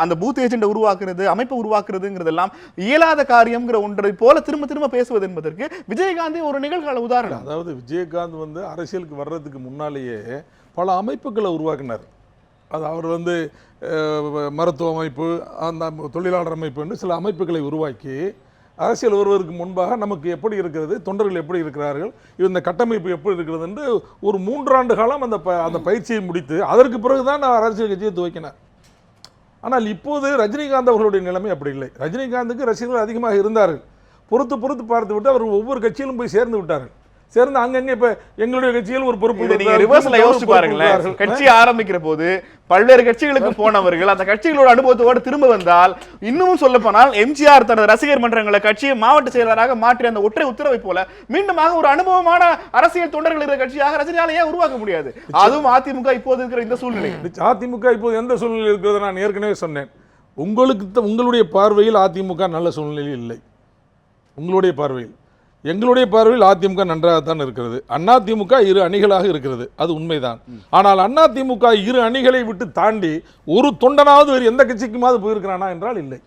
அந்த பூத் ஏஜென்ட் உருவாக்குறது, அமைப்பு உருவாக்குறதுங்கிறதெல்லாம் இயலாத காரியம்ங்கிற ஒன்றை போல திரும்ப திரும்ப பேசுவது என்பதற்கு விஜயகாந்த் ஒரு நிகழ்கால உதாரணம். அதாவது விஜயகாந்த் வந்து அரசியலுக்கு வர்றதுக்கு முன்னாலேயே பல அமைப்புகளை உருவாக்கினார். அது அவர் வந்து மருத்துவ அமைப்பு, அந்த தொழிலாளர் அமைப்புன்னு சில அமைப்புகளை உருவாக்கி அரசியல் வருவதற்கு முன்பாக நமக்கு எப்படி இருக்கிறது, தொண்டர்கள் எப்படி இருக்கிறார்கள், இந்த கட்டமைப்பு எப்படி இருக்கிறது என்று ஒரு 3 ஆண்டு காலம் அந்த பயிற்சியை முடித்து அதற்கு பிறகுதான் நான் அரசியல் கட்சியை துவக்கினேன். ஆனால் இப்போது ரஜினிகாந்த் அவர்களுடைய நிலைமை அப்படி இல்லை. ரஜினிகாந்துக்கு ரசிகர்கள் அதிகமாக இருந்தார்கள். பொறுத்து பார்த்து விட்டு அவர் ஒவ்வொரு கட்சியிலும் போய் சேர்ந்து விட்டார்கள். சேர்ந்து அங்கங்க இப்ப எங்களுடைய கட்சியில் ஒரு பொறுப்பு. நீங்க ரிவர்ஸ்ல யோசிச்சு பாருங்களேன், கட்சி ஆரம்பிக்கிற போது பல்வேறு கட்சிகளுக்கு போனவர்கள் அந்த கட்சிகளோட அனுபவத்தோடு திரும்ப வந்தால், இன்னமும் சொல்ல போனால் எம்ஜிஆர் தனது ரசிகர் மன்றங்களை கட்சியை மாவட்ட செயலராக மாற்றி அந்த ஒற்றை உத்தரவை போல மீண்டுமாக ஒரு அனுபவமான அரசியல் தொண்டர்கள் இருக்கிற கட்சியாக ரஜினியால ஏன் உருவாக்க முடியாது? அதுவும் அதிமுக இப்போது இருக்கிற இந்த சூழ்நிலை. அதிமுக இப்போது எந்த சூழ்நிலை இருக்கிறது நான் ஏற்கனவே சொன்னேன். உங்களுடைய பார்வையில் அதிமுக நல்ல சூழ்நிலையில் இல்லை. உங்களுடைய பார்வையில், எங்களுடைய பார்வையில் அதிமுக நன்றாகத்தான் இருக்கிறது. அதிமுக 2 அணிகளாக இருக்கிறது, அது உண்மைதான். ஆனால் அதிமுக 2 அணிகளை விட்டு தாண்டி ஒரு தொண்டனாவது வேறு எந்த கட்சிக்குமாவது போயிருக்கிறானா என்றால் இல்லை.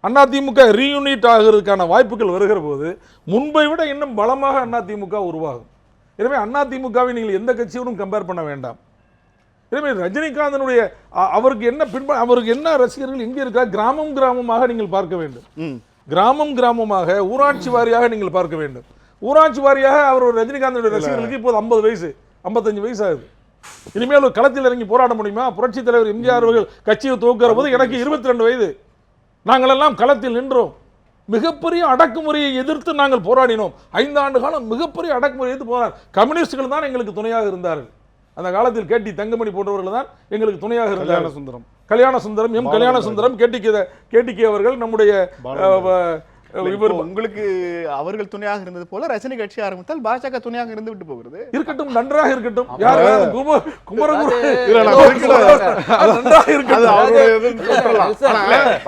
அதிமுக ரீயூனிட் ஆகிறதுக்கான வாய்ப்புகள் வருகிற போது முன்பை விட இன்னும் பலமாக அதிமுக உருவாகும். எனவே அதிமுகவை நீங்கள் எந்த கட்சியோடும் கம்பேர் பண்ண வேண்டாம். எனவே ரஜினிகாந்தனுடைய அவருக்கு என்ன ரசிகர்கள் எங்கே இருக்கா, கிராமமாக நீங்கள் பார்க்க வேண்டும். கிராமமாக ஊராட்சி வாரியாக நீங்கள் பார்க்க வேண்டும். ஊராட்சி வாரியாக அவர் ரஜினிகாந்தனுடைய ரசிகர்களுக்கு இப்போது 50 வயசு 55 வயசு ஆகுது. இனிமேல் ஒரு களத்தில் இறங்கி போராட முடியுமா? புரட்சி தலைவர் எம்ஜிஆர் அவர்கள் கட்சியை துவக்கிற போது எனக்கு 22 வயது. நாங்கள் எல்லாம் களத்தில் நின்றோம். மிகப்பெரிய அடக்குமுறையை எதிர்த்து நாங்கள் போராடினோம். 5 ஆண்டு காலம் மிகப்பெரிய அடக்குமுறையை எதிர்த்து போராடி கம்யூனிஸ்டுகள் தான் எங்களுக்கு துணையாக இருந்தார்கள். அந்த காலத்தில் கேடி தங்கமணி போன்றவர்கள் தான் எங்களுக்கு துணையாக இருந்தார். கல்யாண சுந்தரம் எம் கல்யாண சுந்தரம் கேடிகே அவர்கள் நம்முடைய உங்களுக்கு அவர்கள் துணையாக இருந்தது போல ரஜினி கட்சி ஆரம்பித்தால் பாஜக துணையாக இருந்து விட்டு போகிறது. இருக்கட்டும், நன்றாக இருக்கட்டும்.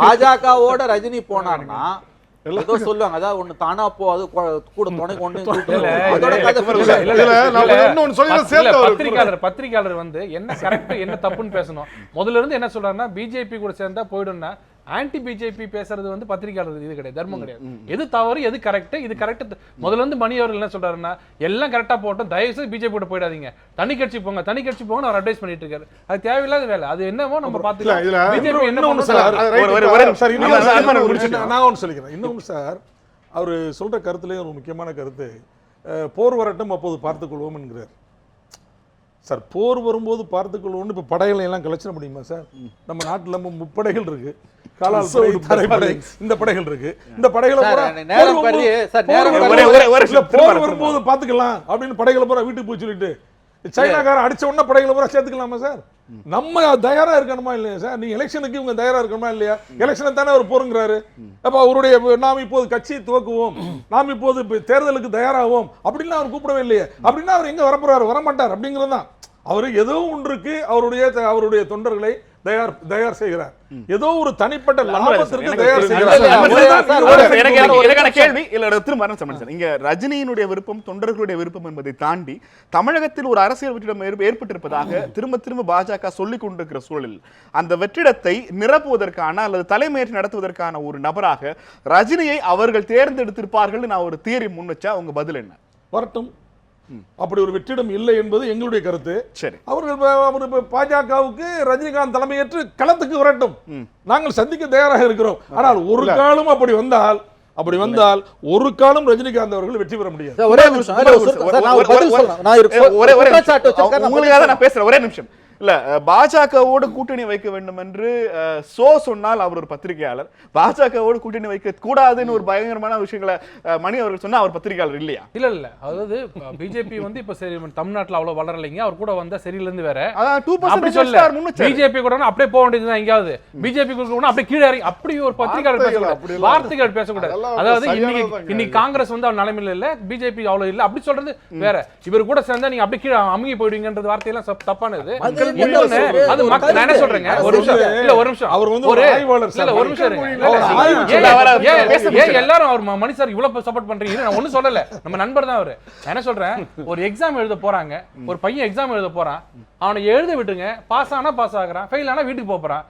பாஜகவோட ரஜினி போனார்னா ஏதோ சொல்லுவாங்க, அதாவது ஒண்ணு தானா போ, அது கூட துணை கொண்டு. பத்திரிகையாளர் வந்து என்ன கரெக்ட் என்ன தப்புன்னு பேசணும். முதல்ல இருந்து என்ன சொல்றாருன்னா, பிஜேபி கூட சேர்ந்தா போயிடும்னா ஆன்டி பிஜேபி பேசுறது வந்து பத்திரிகையாளர் இது கிடையாது, தர்மம் கிடையாது. எது தவறு எது கரெக்ட், இது கரெக்ட். முதல்ல இருந்து மணி அவர்கள் என்ன சொல்றாருன்னா, எல்லாம் கரெக்டா போட்டோம், தயவுசெய்து பிஜேபி கூட போயிடாதீங்க, தனி கட்சி போங்க அவர் அட்வைஸ் பண்ணிட்டு இருக்காரு. அது தேவையில்லாத வேலை. அது என்னவோ நம்ம பார்த்துக்கலாம். பிஜேபி என்ன நான் ஒன்று சொல்லிக்கிறேன். இன்னொன்று சார், அவர் சொல்ற கருத்துலேயும் ஒரு முக்கியமான கருத்து, போர் வரட்டும் அப்போது பார்த்துக் கொள்வோம் என்கிறார். சார் போர் வரும்போது பார்த்துக்கொள்வோம்னு இப்போ படைகளை எல்லாம் கலைச்சிட முடியுமா சார்? நம்ம நாட்டில் முப்படைகள் இருக்கு, காலால் படை, தரைப்படை, இந்த படைகள் இருக்கு. இந்த படைகளை பூரா போர் வரும்போது பார்த்துக்கலாம் அப்படின்னு படைகளை பூரா வீட்டுக்கு போய் சொல்லிட்டு சைனாக்காரன் அடிச்ச உடனே படைகளை பூரா சேர்த்துக்கலாமா சார்? நம்ம தயாரா இருக்கணுமா இல்லையா சார்? நீங்க எலெக்ஷனுக்கு இவங்க தயாரா இருக்கணுமா இல்லையா? எலெக்ஷனை தானே அவர் போருங்கிறாரு. அப்ப அவருடைய நாம் இப்போது கட்சியை துவக்குவோம், நாம் இப்போது தேர்தலுக்கு தயாராகும் அப்படின்னு அவர் கூப்பிடவே இல்லையே. அப்படின்னா அவர் எங்க வரப்போறாரு? வரமாட்டார் அப்படிங்கிறதான். அவரு ஏதோ ஒன்றுக்கு அவருடைய தொண்டர்களை தயார் செய்கிறார். ஏதோ ஒரு தனிப்பட்ட லாபத்திற்கு தயார் செய்கிறார். கேள்வி இங்க ரஜினியினுடைய விருப்பம் தொண்டர்களுடைய விருப்பம் என்பதை தாண்டி தமிழகத்தில் ஒரு அரசியல் வெற்றிடம் ஏற்பட்டிருப்பதாக திரும்ப திரும்ப பாஜக சொல்லிக் கொண்டிருக்கிற சூழலில் அந்த வெற்றிடத்தை நிரப்புவதற்கான அல்லது தலைமையேற்று நடத்துவதற்கான ஒரு நபராக ரஜினியை அவர்கள் தேர்ந்தெடுத்திருப்பார்கள். நான் ஒரு தியரி முன்வச்சா உங்க பதில் என்ன? வரட்டும். அப்படி ஒரு வெற்றிடம் இல்லை என்பது எங்களுடைய கருத்து. சரி, அவர்கள் பாஜகவுக்கு ரஜினிகாந்த் தலைமையேற்று களத்துக்கு வரட்டும், நாங்கள் சந்திக்க தயாராக இருக்கிறோம். ஆனால் ஒரு காலம் அப்படி வந்தால் ஒரு காலம் ரஜினிகாந்த் அவர்கள் வெற்றி பெற முடியாது. ஒரே நிமிஷம். இல்ல பாஜகவோடு கூட்டணி வைக்க வேண்டும் என்று சொன்னால் அவர் ஒரு பத்திரிகையாளர், பாஜகவோடு கூட்டணி வைக்க கூடாதுன்னு ஒரு பயங்கரமான விஷயங்களை மணி அவர்கள் சொன்னா அவர் பத்திரிகையாளர் இல்லையா? இல்ல அதாவது பிஜேபி வந்து இப்ப சரி தமிழ்நாட்டுல அவ்வளவு வளரலைங்க, அவர் கூட வந்தா சரியில இருந்து வேற பிஜேபி கூட அப்படியே போக வேண்டியதுதான். எங்கேயாவது பிஜேபி கூட அப்படியே கீழே இறங்கி அப்படி ஒரு பத்திரிகையாளர் பேசக்கூடாது, வார்த்தைகள் பேசக்கூடாது. அதாவது இன்னைக்கு காங்கிரஸ் வந்து அவர் நிலைமையில இல்ல, பிஜேபி அவ்வளவு இல்ல அப்படி சொல்றது வேற. இவர் கூட சேர்ந்தா நீங்க அப்படி கீழே அமுங்கி போயிடுவீங்கன்றது வார்த்தையெல்லாம் தப்பானது. அது மக்கள் நான் என்ன சொல்றேங்க, ஒரு நிமிஷம் அவர் வந்து ஒரு ஆய்வாளர் சார், ஒரு நிமிஷம் எல்லாரும் அவர் மணி சார் இவ்வளவு சப்போர்ட் பண்றீங்க. நான் ஒண்ணும் சொல்லல, நம்ம நண்பர் தான் அவரு. என்ன சொல்றேன், ஒரு எக்ஸாம் எழுத போறாங்க, ஒரு பையன் எக்ஸாம் எழுத போறான், அவனை எழுத விட்டுங்க, பாஸ் ஆனா பாஸ் ஆகுறான், ஃபெயில் ஆனா வீட்டுக்கு போறான்.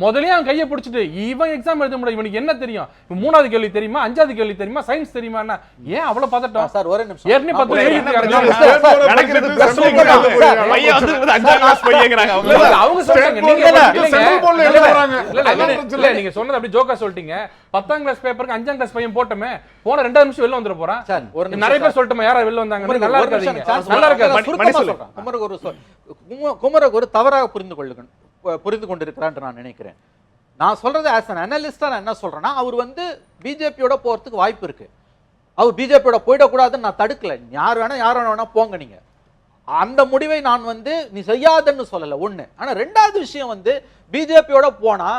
முதல்லயே அவன் கையை பிடிச்சிட்டு இவன் எக்ஸாம் எழுத முடியும், இவனுக்கு என்ன தெரியும், மூணாவது கேள்வி தெரியுமா, அஞ்சாவது கேள்வி தெரியுமா, சயின்ஸ் தெரியுமா, ஏன் அவ்வளவு பதட்டம் சார்? ஒரு நிமிஷம், ஏற்கனவே 10 எழுதி அவங்க சொல்றாங்க, நீங்க சொன்னது அப்படி ஜோக்கா சொல்லிட்டீங்க. 10ஆம் கிளாஸ் பேப்பருக்கு 5ஆம் கிளாஸ் பையன் போட்டமே போன 2 நிமிஷம் வெளில வந்துட போறான். நிறைய பேர் சொல்லிட்டோம் யாரா வெளில வந்தாங்க, நல்லா இருக்காதீங்க, நல்லா இருக்காது. குமரகுரு தவறாக புரிந்து கொண்டிருக்கிறான் நான் நினைக்கிறேன். நான் சொல்றது ஆஸ் அன் அனலிஸ்டா நான் என்ன சொல்றேன்னா, அவர் வந்து பிஜேபியோட போறதுக்கு வாய்ப்பு இருக்கு. அவர் பிஜேபியோட போயிடக்கூடாதுன்னு நான் தடுக்கல. யார் வேணா போங்க, நீங்க அந்த முடிவை நான் வந்து நீ செய்யாதன்னு சொல்லல ஒண்ணு. ஆனா ரெண்டாவது விஷயம் வந்து பிஜேபியோட போனா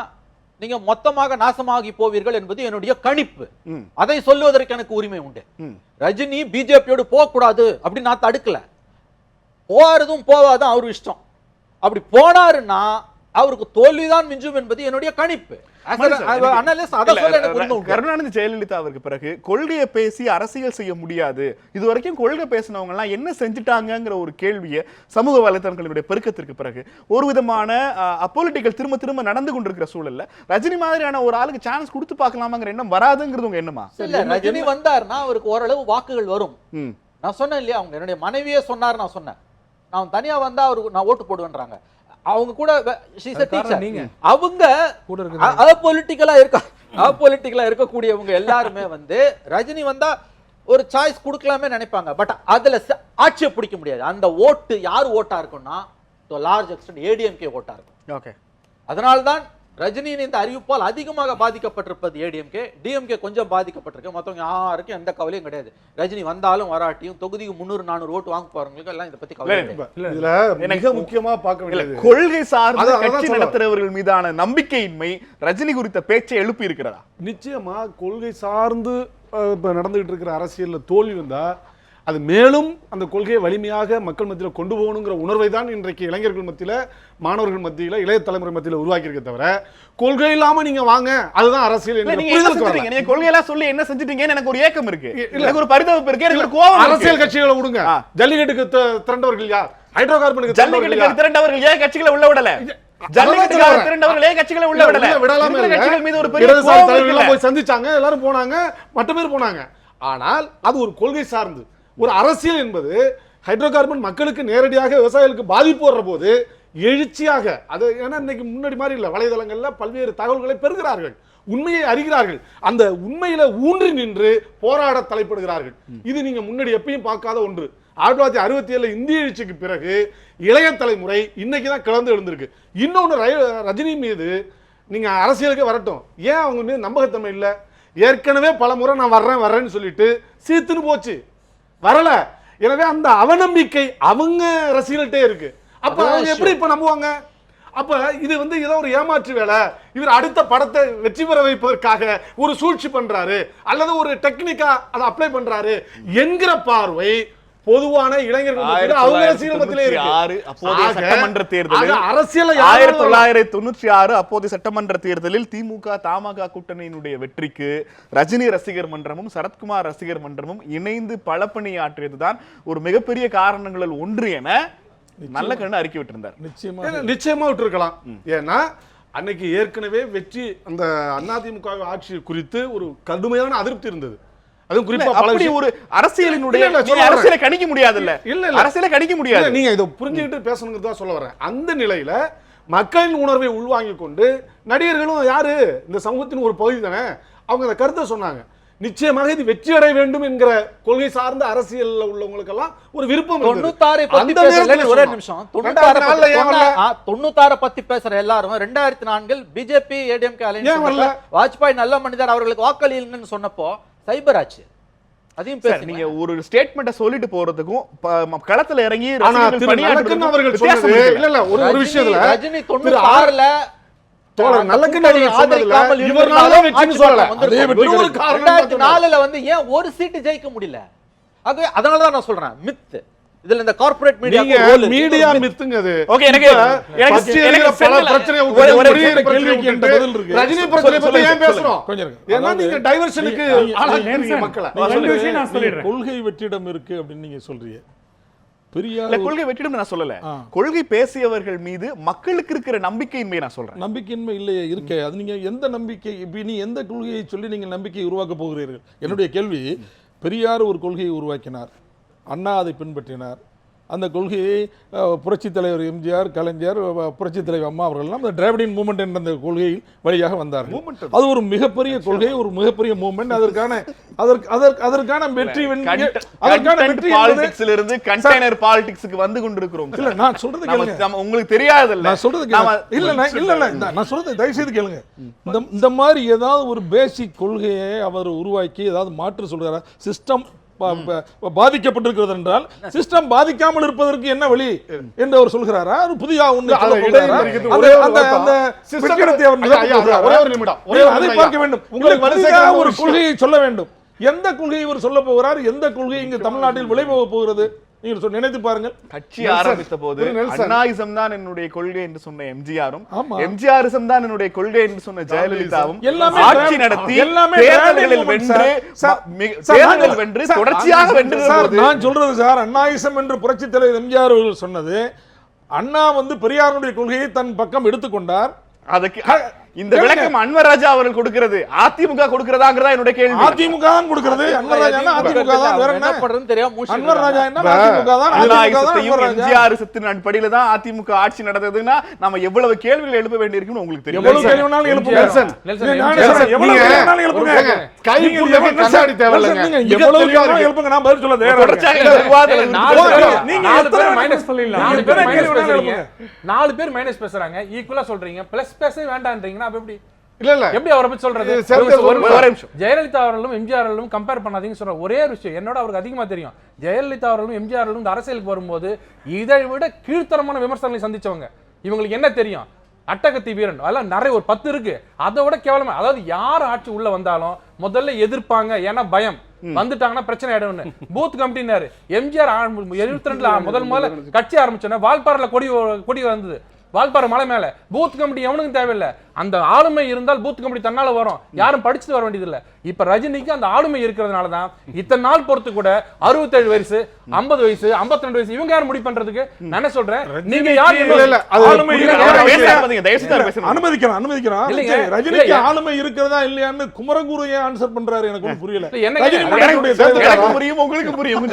நீங்க மொத்தமாக நாசமாகி போவீர்கள் என்பது என்னுடைய கணிப்பு. அதை சொல்லுவதற்கு எனக்கு உரிமை உண்டு. ரஜினி பிஜேபியோடு போக கூடாது அப்படின்னு நான் தடுக்கல. போறதும் போவாதும் அவரு இஷ்டம். அப்படி போனாருன்னா அவருக்கு தோல்விதான் மிஞ்சும் என்பது என்னுடைய கணிப்பு. கருணாநிதி ஜெயலலிதாவிற்கு பிறகு கொள்கையை பேசி அரசியல் செய்ய முடியாது, இதுவரைக்கும் கொள்கை பேசினவங்க எல்லாம் என்ன செஞ்சுட்டாங்கிற ஒரு கேள்வியை சமூக வலைதளங்களுடைய பெருக்கத்திற்கு பிறகு ஒரு விதமான அப்பொலிட்டிக்கல் திரும்ப திரும்ப நடந்து கொண்டிருக்கிற சூழல்ல ரஜினி மாதிரியான ஒரு ஆளுக்கு சான்ஸ் கொடுத்து பார்க்கலாமாங்கிற எண்ணம் வராதுங்கிறது உங்க எண்ணமா? இல்ல, ரஜினி வந்தாருன்னா அவருக்கு ஓரளவு வாக்குகள் வரும். நான் சொன்னேன் இல்லையா, அவங்க என்னுடைய மனைவியே சொன்னார், நான் சொன்னேன் நான் தனியா வந்தா அவருக்கு நான் ஓட்டு போடுவேன்றாங்க. அவங்க கூட அவங்க அபொலிட்டிக்கலா இருக்கக்கூடியவங்க எல்லாருமே வந்து ரஜினி வந்தா ஒரு சாய்ஸ் கொடுக்கலாமே நினைப்பாங்க. பட் அதுல ஆட்சியை பிடிக்க முடியாது. அந்த ஓட்டு யார் ஓட்டா இருக்கும்னா லார்ஜ் எக்ஸ்டென்ட் ஏடிஎம்கே ஓட்டா இருக்கும். ஓகே, அதனால்தான் ரஜினியின் இந்த அறிவிப்பால் அதிகமாக பாதிக்கப்பட்டிருப்பது ஏடிஎம்கே. டிஎம்கே கொஞ்சம் பாதிக்கப்பட்டிருக்கு, மற்றவங்க யாருக்கும் எந்த கவலையும் கிடையாது. ரஜினி வந்தாலும் வராட்டியும் தொகுதிக்கு 300-400 ஓட்டு வாங்க போறவங்களுக்கு எல்லாம் இதை பத்தி கவலை இல்லை. மிக முக்கியமா பார்க்க வேண்டியது கொள்கை சார்ந்த கட்சி நடத்துறவர்கள் மீதான நம்பிக்கையின்மை ரஜினி குறித்த பேச்சை எழுப்பி இருக்கிறதா? நிச்சயமா கொள்கை சார்ந்து நடந்துகிட்டு இருக்கிற அரசியல்ல தோல்வி வந்தா அது மேலும் அந்த கொள்கையை வலிமையாக மக்கள் மத்தியில் கொண்டு போகணுங்கிற உணர்வை தான் இன்றைக்கு இளைஞர்கள் மத்தியில், மாணவர்கள் மத்தியில், இளைய தலைமுறை மத்தியில் உருவாக்கி இருக்க தவிர கொள்கை இல்லாம நீங்க வாங்க அதுதான் அரசியல். நீங்க கொள்கையெல்லாம் சொல்லி என்ன செஞ்சுட்டீங்கன்னு எனக்கு ஒரு ஏக்கம் இருக்கு, எனக்கு ஒரு பரிதாபம் இருக்கு, எனக்கு ஒரு கோபம். அரசியல் கட்சிகளை விடுங்க, ஜல்லிக்கட்டுக்கு திரண்டவர்கள் யார்? ஹைட்ரோகார்பனுக்கு ஜல்லிக்கட்டுக்கு திரண்டவர்கள் ஏன் கட்சிகளை உள்ள விடல? ஜல்லிக்கட்டுக்காக திரண்டவர்களே கட்சிகளை உள்ள விடல. கட்சிகள் மீது ஒரு பெரிய தலைவர்கள் போய் சந்திச்சாங்க, எல்லாரும் போனாங்க, மற்ற பேர் போனாங்க. ஆனால் அது ஒரு கொள்கை சார்ந்து ஒரு அரசியல் என்பது ஹைட்ரோகார்பன் மக்களுக்கு நேரடியாக விவசாயிகளுக்கு பாதிப்பு வர்ற போது எழுச்சியாக அது, ஏன்னா இன்னைக்கு முன்னாடி மாதிரி இல்லை, வலைதளங்கள்ல பல்வேறு தகவல்களை பெறுகிறார்கள். உண்மையை அறிகிறார்கள், அந்த உண்மையில ஊன்றி நின்று போராட தலைப்படுகிறார்கள். இது நீங்க முன்னாடி எப்பயும் பார்க்காத ஒன்று. 1967 இந்திய எழுச்சிக்கு பிறகு இளைய தலைமுறை இன்னைக்கு தான் கிளர்ந்து எழுந்திருக்கு. இன்னொன்று, ரஜினி மீது நீங்க அரசியலுக்கு வரட்டும், ஏன் அவங்க மீது நம்பகத்தன்மை இல்லை? ஏற்கனவே பல முறை நான் வர்றேன்னு சொல்லிட்டு சீத்துன்னு போச்சு, வரல. எனவே அந்த அவநம்பிக்கை அவங்க ரசிகர்கள்ட்டே இருக்கு. அப்ப அவங்க எப்படி இப்ப நம்புவாங்க? அப்ப இது ஏதோ ஒரு ஏமாற்று வேலை, இவர் அடுத்த படத்தை வெற்றி பெற வைப்பதற்காக ஒரு சூழ்ச்சி பண்றாரு அல்லது ஒரு டெக்னிக்கா அதை அப்ளை பண்றாரு என்கிற பார்வை பொதுவான இளைஞர்கள் அவங்க ரசிகர்கள் மத்தியிலே இருக்கு. அப்போதைய சட்டமன்ற தேர்தலில் அரசியல் 1996 அப்போதைய சட்டமன்ற தேர்தலில் திமுக தமாக கூட்டணியினுடைய வெற்றிக்கு ரஜினி ரசிகர் மன்றமும் சரத்குமார் ரசிகர் மன்றமும் இணைந்து பலப்பணியாற்றியதுதான் ஒரு மிகப்பெரிய காரணங்களில் ஒன்று என நல்ல கண்ணு அறிக்கை விட்டிருந்தார். நிச்சயமா விட்டுருக்கலாம். ஏன்னா அன்னைக்கு ஏற்கனவே வெற்றி அந்த அதிமுக ஆட்சி குறித்து ஒரு கடுமையான அதிருப்தி இருந்தது. அதுவும் குறிப்பா அப்படி ஒரு அரசியலினுடைய அரசியலை கணிக்க முடியாதுல்ல. இல்ல அரசியலை கணிக்க முடியாது. நீங்க இதை புரிஞ்சுக்கிட்டு பேசணுங்கிறதா சொல்ல வரேன். அந்த நிலையில மக்களின் உணர்வை உள்வாங்கி கொண்டு நடிகர்களும் யாரு இந்த சமூகத்தின் ஒரு பகுதி தானே, அவங்க அந்த கருத்தை சொன்னாங்க. நிச்சயமாக இது வெற்றி அடைய வேண்டும் என்கிற கொள்கை சார்ந்த அரசியல் உள்ளவங்களுக்கு எல்லாம் ஒரு விருப்பம். 96 ஒரே நிமிஷம், 96 பத்தி பேசுற எல்லாரும் 2004 பிஜேபி ஏடிஎம்கே அலையன்ஸ் வாஜ்பாய் நல்ல மனிதர் அவர்களுக்கு வாக்களியுங்கன்னு சொன்னப்போ சைபர் ஆச்சு. அதையும் பேச நீங்க ஒரு ஸ்டேட்மெண்ட்டை சொல்லிட்டு போறதுக்கும் களத்துல இறங்கி அவர்கள் சொன்னது இல்ல ஒரு விஷயத்துல ரஜினி 96ல தோழர் நல்லக்கண்ணு அவர்கள் சொன்னதுல இவர்னால வெற்றின்னு சொல்லல. ஒரு காரணம் 2004ல ஏன் ஒரு சீட்டு ஜெயிக்க முடியல? அதனால தான் நான் சொல்றேன் மித். இதுல இந்த கார்ப்பரேட் மீடியா மித்துங்க. அது ஓகே, எனக்கு பல பிரச்சனை பதில் இருக்கு. ரஜினி பிரச்சனை பத்தி ஏன் பேசுறோம்? ஏன்னா நீங்க டைவர்ஷனுக்கு ஆளாக்குறீங்க மக்களை. கொள்கை வெற்றிடம் இருக்கு அப்படின்னு நீங்க சொல்றீங்க. பெரியார் கொள்கை வெற்றிடம் நான் சொல்லல, கொள்கை பேசியவர்கள் மீது மக்களுக்கு இருக்கிற நம்பிக்கையின்மை நான் சொல்றேன். நம்பிக்கையின்மை இல்லையே இருக்கே. அது நீங்க எந்த நம்பிக்கை, நீ எந்த கொள்கையை சொல்லி நீங்க நம்பிக்கையை உருவாக்க போகிறீர்கள்? என்னுடைய கேள்வி, பெரியார் ஒரு கொள்கையை உருவாக்கினார், அண்ணா அதை பின்பற்றினார். அந்த கொள்கையை புரட்சித் தலைவர் எம்ஜிஆர், கலைஞர், புரட்சித் தலைவர் அம்மா அவர்கள்லாம் அந்த டிராவிடியன் மூவ்மெண்ட் என்ற அந்த கொள்கையில் வழியாக வந்தார்கள். அது ஒரு மிகப்பெரிய கொள்கை, ஒரு மிகப்பெரிய மூவ்மெண்ட். அதற்கான வெற்றி இருந்து கண்டெய்னர் பாலிடிக்ஸ்க்கு வந்து கொண்டிருக்கிறோம். இல்ல நான் சொல்றது கேளுங்க, உங்களுக்கு தெரியாதுல்ல. நான் சொல்றது இல்ல நான் சொல்றது தயவு செய்து கேளுங்க. இந்த மாதிரி ஏதாவது ஒரு பேசிக் கொள்கையை அவர் உருவாக்கி ஏதாவது மாற்று சொல்றாரா? சிஸ்டம் பாதிக்கப்பட்டிருக்கிறது என்றால் சிஸ்டம் பாதிக்காமல் இருப்பதற்கு என்ன வழி என்று அவர் சொல்கிறாரா? ஒரு புதிய ஒரு கொள்கையை சொல்ல வேண்டும். எந்த கொள்கையை இவர் சொல்ல போகிறார்? எந்த கொள்கை இங்கு தமிழ்நாட்டில் விளைபோக போகிறது? நீங்கள் நினைத்து பாருங்கள். கட்சி ஆரம்பித்த போது அண்ணாயிசம் தான் என்னுடைய கொள்கை என்று சொன்ன எம்ஜிஆரும், எம்ஜிஆரிசம் தான் என்னுடைய கொள்கை என்று சொன்ன ஜெயலலிதாவும் ஆட்சி நடத்தி தேர்தல்களில் வென்று தொடர்ச்சியாக வென்று. நான் சொல்றது சார், அண்ணாயிசம் என்று புரட்சித் தலைவர் எம்ஜிஆர் அவர்கள் சொன்னது, அண்ணா பெரியாருடைய கொள்கையை தன் பக்கம் எடுத்துக்கொண்டார். அதுக்கு இந்த விளக்கம் அன்வர் ராஜா அவர்கள் கொடுக்கிறது, அதிமுக கொடுக்கிறதாங்கிறதா என்னுடைய கேள்வி. அதிமுக தான் கொடுக்கிறது. அன்வர் ராஜா அதிமுக தான், வேற என்ன பண்றதுன்னு தெரியாம அன்வர் ராஜா என்ன அதிமுக தான். எம்ஜிஆர் சித்தின் அடிப்படையில தான் அதிமுக ஆட்சி நடந்ததுன்னா நம்ம எவ்வளவு கேள்விகள் எழுப்ப வேண்டியிருக்குன்னு உங்களுக்கு தெரியும். எவ்வளவு கேள்வி வேணாலும் எழுப்புங்க. எவ்வளவு வேணாலும் எழுப்புங்க. கைக்குள்ள கண்ணாடி தேவையில்லை. நீங்க எவ்வளவு கேள்வி எழுப்புங்க, நான் பதில் சொல்ல தயாரா. நீங்க எத்தனை மைனஸ் சொல்லலாம்? 4 பேர் மைனஸ் பேசுறாங்க, ஈக்குவலா சொல்றீங்க, பிளஸ் பேசவே வேண்டாம்ன்றீங்க. எப்படி அவரை பத்தி சொல்றது? ஜெயலலிதா அவர்களும் எம்ஜிஆர் அவர்களும் கம்பேர் பண்ணாதீங்க சொல்ற ஒரே விஷயம் என்னோட அவருக்கு அதிகமா தெரியும். ஜெயலலிதா அவர்களும் எம்ஜிஆர் அவர்களும் இந்த அரசியலுக்கு வரும்போது இதை விட கீழ்த்தரமான விமர்சனங்களை சந்திச்சவங்க. இவங்களுக்கு என்ன தெரியும்? அட்டகத்தி வீரன் அதெல்லாம் நிறைய ஒரு 10 இருக்கு. அதை விட கேவலமா, அதாவது யார் ஆட்சி உள்ள வந்தாலும் முதல்ல எதிர்ப்பாங்க, ஏன்னா பயம். வந்துட்டாங்கன்னா பிரச்சனை ஆயிடும்னு பூத் கமிட்டினாரு. எம்ஜிஆர் 72ல முதல்ல கட்சி ஆரம்பிச்சோன்னா வால்பாறையில கொடி வந்தது. வால்பாறை மலை மேல பூத் கமிட்டி எவனுக்கும் தேவையில்லை. அந்த ஆளுமை இருந்தால் பூத் கமிட்டி தன்னால வரும், யாரும் படிச்சுட்டு வர வேண்டியது இல்ல. இப்ப ரஜினிக்கு அந்த ஆளுமை இருக்கிறதுனாலதான் இத்தனை நாள் பொறுத்து கூட 67 வயசு, 50 வயசு, 52 வயசு இவங்க யாரும் முடிவு பண்றதுக்கு நான் சொல்றேன். நீங்க யாரு அனுமதிக்கிறோம். ரஜினிக்கு ஆளுமை இருக்கிறதா இல்லையான்னு குமரகுரு ஏன் ஆன்சர் பண்றாரு? எனக்கு புரியல. உங்களுக்கு புரியும்.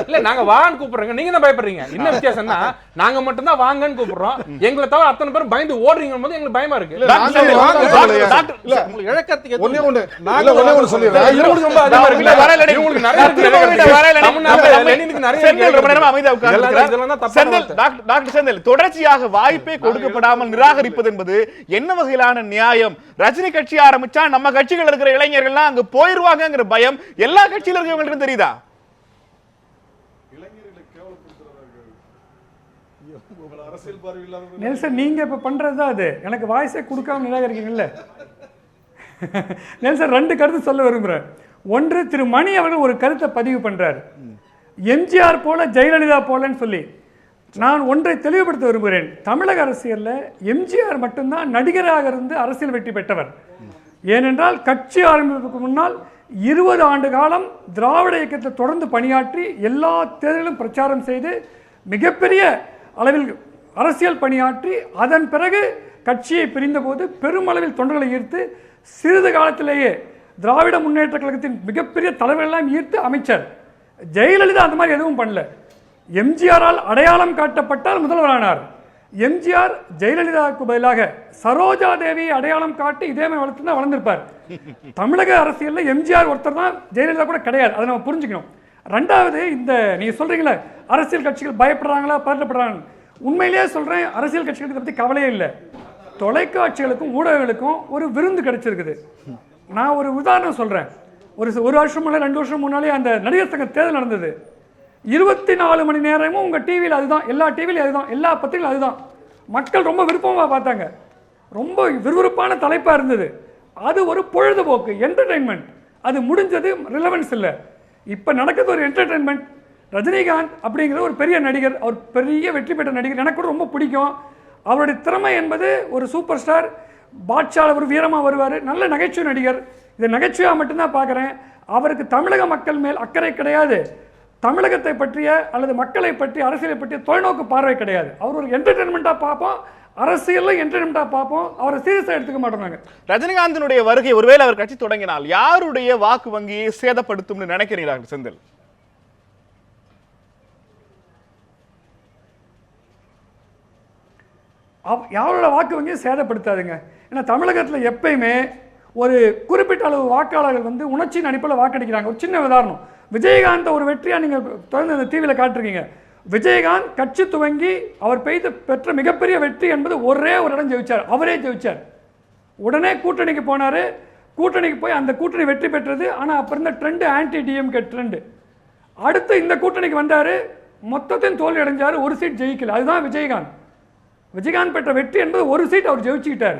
இல்ல நாங்க வான்னு கூப்பிடுறோங்க, நீங்க தான் பயப்படுறீங்க. என்ன வித்தியாசம்னா நாங்க மட்டும் தான் வாங்கன்னு கூப்பிடுறோம். பண்றோம், எங்களை தவிர அத்தனை பேர் பயந்து ஓடுறீங்க போது எங்களுக்கு பயமா இருக்கு. உங்களுக்கு இழக்கிறதுக்கு ஒண்ணே ஒண்ணு சொல்லிடுறேன். இவங்களுக்கு ரொம்ப அதிகமா இருக்குல்ல? இவங்களுக்கு நிறைய இருக்கு. தமிழ்நாட்டுல லெனினுக்கு நிறைய இருக்கு. தொடர்ச்சியாக வாய்ப்பே கொடுக்கப்படாமல் நிராகரிப்பது என்பது என்ன வகையிலான நியாயம்? ரஜினி கட்சி ஆரம்பிச்சா நம்ம கட்சிகள் இருக்கிற இளைஞர்கள்லாம் அங்க போயிருவாங்கங்கிற பயம் எல்லா கட்சியில இருக்கிறவங்களுக்கு தெரியுதா? நெல்சன், நீங்க இப்ப பண்றதுதான் அது. எனக்கு வாய்ஸே கொடுக்காம நிராகரிக்கீங்கல்ல. நெல்சன், 2 கருத்து சொல்ல விரும்புறேன். ஒன்று, திரு மணி அவர்கள் ஒரு கருத்தை பதிவு பண்றார், எம்ஜிஆர் போல ஜெயலலிதா போலன்னு சொல்லி. நான் ஒன்றை தெளிவுபடுத்த விரும்புகிறேன். தமிழக அரசியல்ல எம்ஜிஆர் மட்டும்தான் நடிகராக இருந்து அரசியல் வெற்றி பெற்றவர். ஏனென்றால் கட்சி ஆரம்பிப்பதற்கு முன்னால் 20 ஆண்டு காலம் திராவிட இயக்கத்தை தொடர்ந்து பணியாற்றி எல்லா தேர்தலிலும் பிரச்சாரம் செய்து மிகப்பெரிய அளவில் அரசியல் பணியாற்றி அதன் பிறகு கட்சியை பிரிந்தபோது பெருமளவில் தொண்டர்களை ஈர்த்து சிறிது காலத்திலேயே திராவிட முன்னேற்ற கழகத்தின் மிகப்பெரிய தலைவர்களெல்லாம் ஈர்த்து அமைச்சர். ஜெயலலிதா அந்த மாதிரி எதுவும் பண்ணல. எம்ஜிஆரால் அடையாளம் காட்டப்பட்டால் முதல்வரானார். எம்ஜிஆர் ஜெயலலிதாவுக்கு பதிலாக சரோஜா தேவியை அடையாளம் காட்டி இதே மாதிரி வளர்த்து தான் வளர்ந்திருப்பார். தமிழக அரசியலில் எம்ஜிஆர் ஒருத்தர் தான், ஜெயலலிதா கூட கிடையாது. அதை நம்ம புரிஞ்சுக்கணும். ரெண்டாவது, இந்த நீங்க சொல்றீங்களே அரசியல் கட்சிகள் பயப்படுறாங்களா பதட்டப்படுறாங்க, உண்மையிலேயே சொல்றேன், அரசியல் கட்சிகளுக்கு பற்றி கவலையே இல்லை. தொலைக்காட்சிகளுக்கும் ஊடகங்களுக்கும் ஒரு விருந்து கிடைச்சிருக்குது. நான் ஒரு உதாரணம் சொல்றேன். ஒரு வருஷம் முன்னாடி 2 வருஷம் முன்னாலே அந்த நடிகர் சங்க தேர்தல் நடந்தது. 24 மணி நேரமும் உங்க டிவியில் அதுதான், எல்லா டிவிலையும் அதுதான், எல்லா பத்திரிகையும் அதுதான். மக்கள் ரொம்ப விருப்பமாக பார்த்தாங்க. ரொம்ப விறுவிறுப்பான தலைப்பா இருந்தது. அது ஒரு பொழுதுபோக்கு, என்டர்டைன்மெண்ட். அது முடிஞ்சது, ரிலவன்ஸ் இல்லை. இப்போ நடக்கிறது ஒரு என்டர்டைன்மெண்ட். ரஜினிகாந்த் அப்படிங்கிற ஒரு பெரிய நடிகர், அவர் பெரிய வெற்றி பெற்ற நடிகர், எனக்கு கூட ரொம்ப பிடிக்கும். அவருடைய திறமை என்பது ஒரு சூப்பர் ஸ்டார், பாட்ஷால ஒரு வீரமாக வருவார், நல்ல நகைச்சுவை நடிகர். இதை நகைச்சுவையாக மட்டும்தான் பார்க்குறேன். அவருக்கு தமிழக மக்கள் மேல் அக்கறை கிடையாது. தமிழகத்தை பற்றிய அல்லது மக்களை பற்றி அரசியலை பற்றிய தொலைநோக்கு பார்வை கிடையாது. அவர் ஒரு என்டர்டைன்மெண்ட்டாக பார்ப்போம், அரசியலில் என்டர்டைன்மெண்ட்டாக பார்ப்போம், அவரை சீரியஸாக எடுத்துக்க மாட்டோம். ரஜினிகாந்தினுடைய வருகை ஒருவேளை அவர் கட்சி தொடங்கினால் யாருடைய வாக்கு வங்கியை சேதப்படுத்தும் நினைக்கிறீங்க செந்தில்? யாரோட வாக்கு வங்கியை சேதப்படுத்தாதுங்க. ஏன்னா தமிழகத்தில் எப்பயுமே ஒரு குறிப்பிட்ட அளவு வாக்காளர்கள் வந்து உணர்ச்சியின் அடிப்படையில் வாக்களிக்கிறாங்க. ஒரு சின்ன உதாரணம், விஜயகாந்த் ஒரு வெற்றியாக நீங்கள் தொடர்ந்து அந்த டிவியில் காட்டிருக்கீங்க. விஜயகாந்த் கட்சி துவங்கி அவர் பெற்ற மிகப்பெரிய வெற்றி என்பது ஒரே ஒரு இடம் ஜெயிச்சார், அவரே ஜெயிச்சார். உடனே கூட்டணிக்கு போனார், கூட்டணிக்கு போய் அந்த கூட்டணி வெற்றி பெற்றது. ஆனால் அப்போ இருந்த ட்ரெண்டு ஆன்டி டிஎம்கே ட்ரெண்டு. அடுத்து இந்த கூட்டணிக்கு வந்தார், மொத்தத்தையும் தோல்வி அடைஞ்சார், ஒரு சீட் ஜெயிக்கல. அதுதான் விஜயகாந்த். விஜயகாந்த் பெற்ற வெற்றி என்பது ஒரு சீட் அவர் ஜெயிச்சுக்கிட்டார்.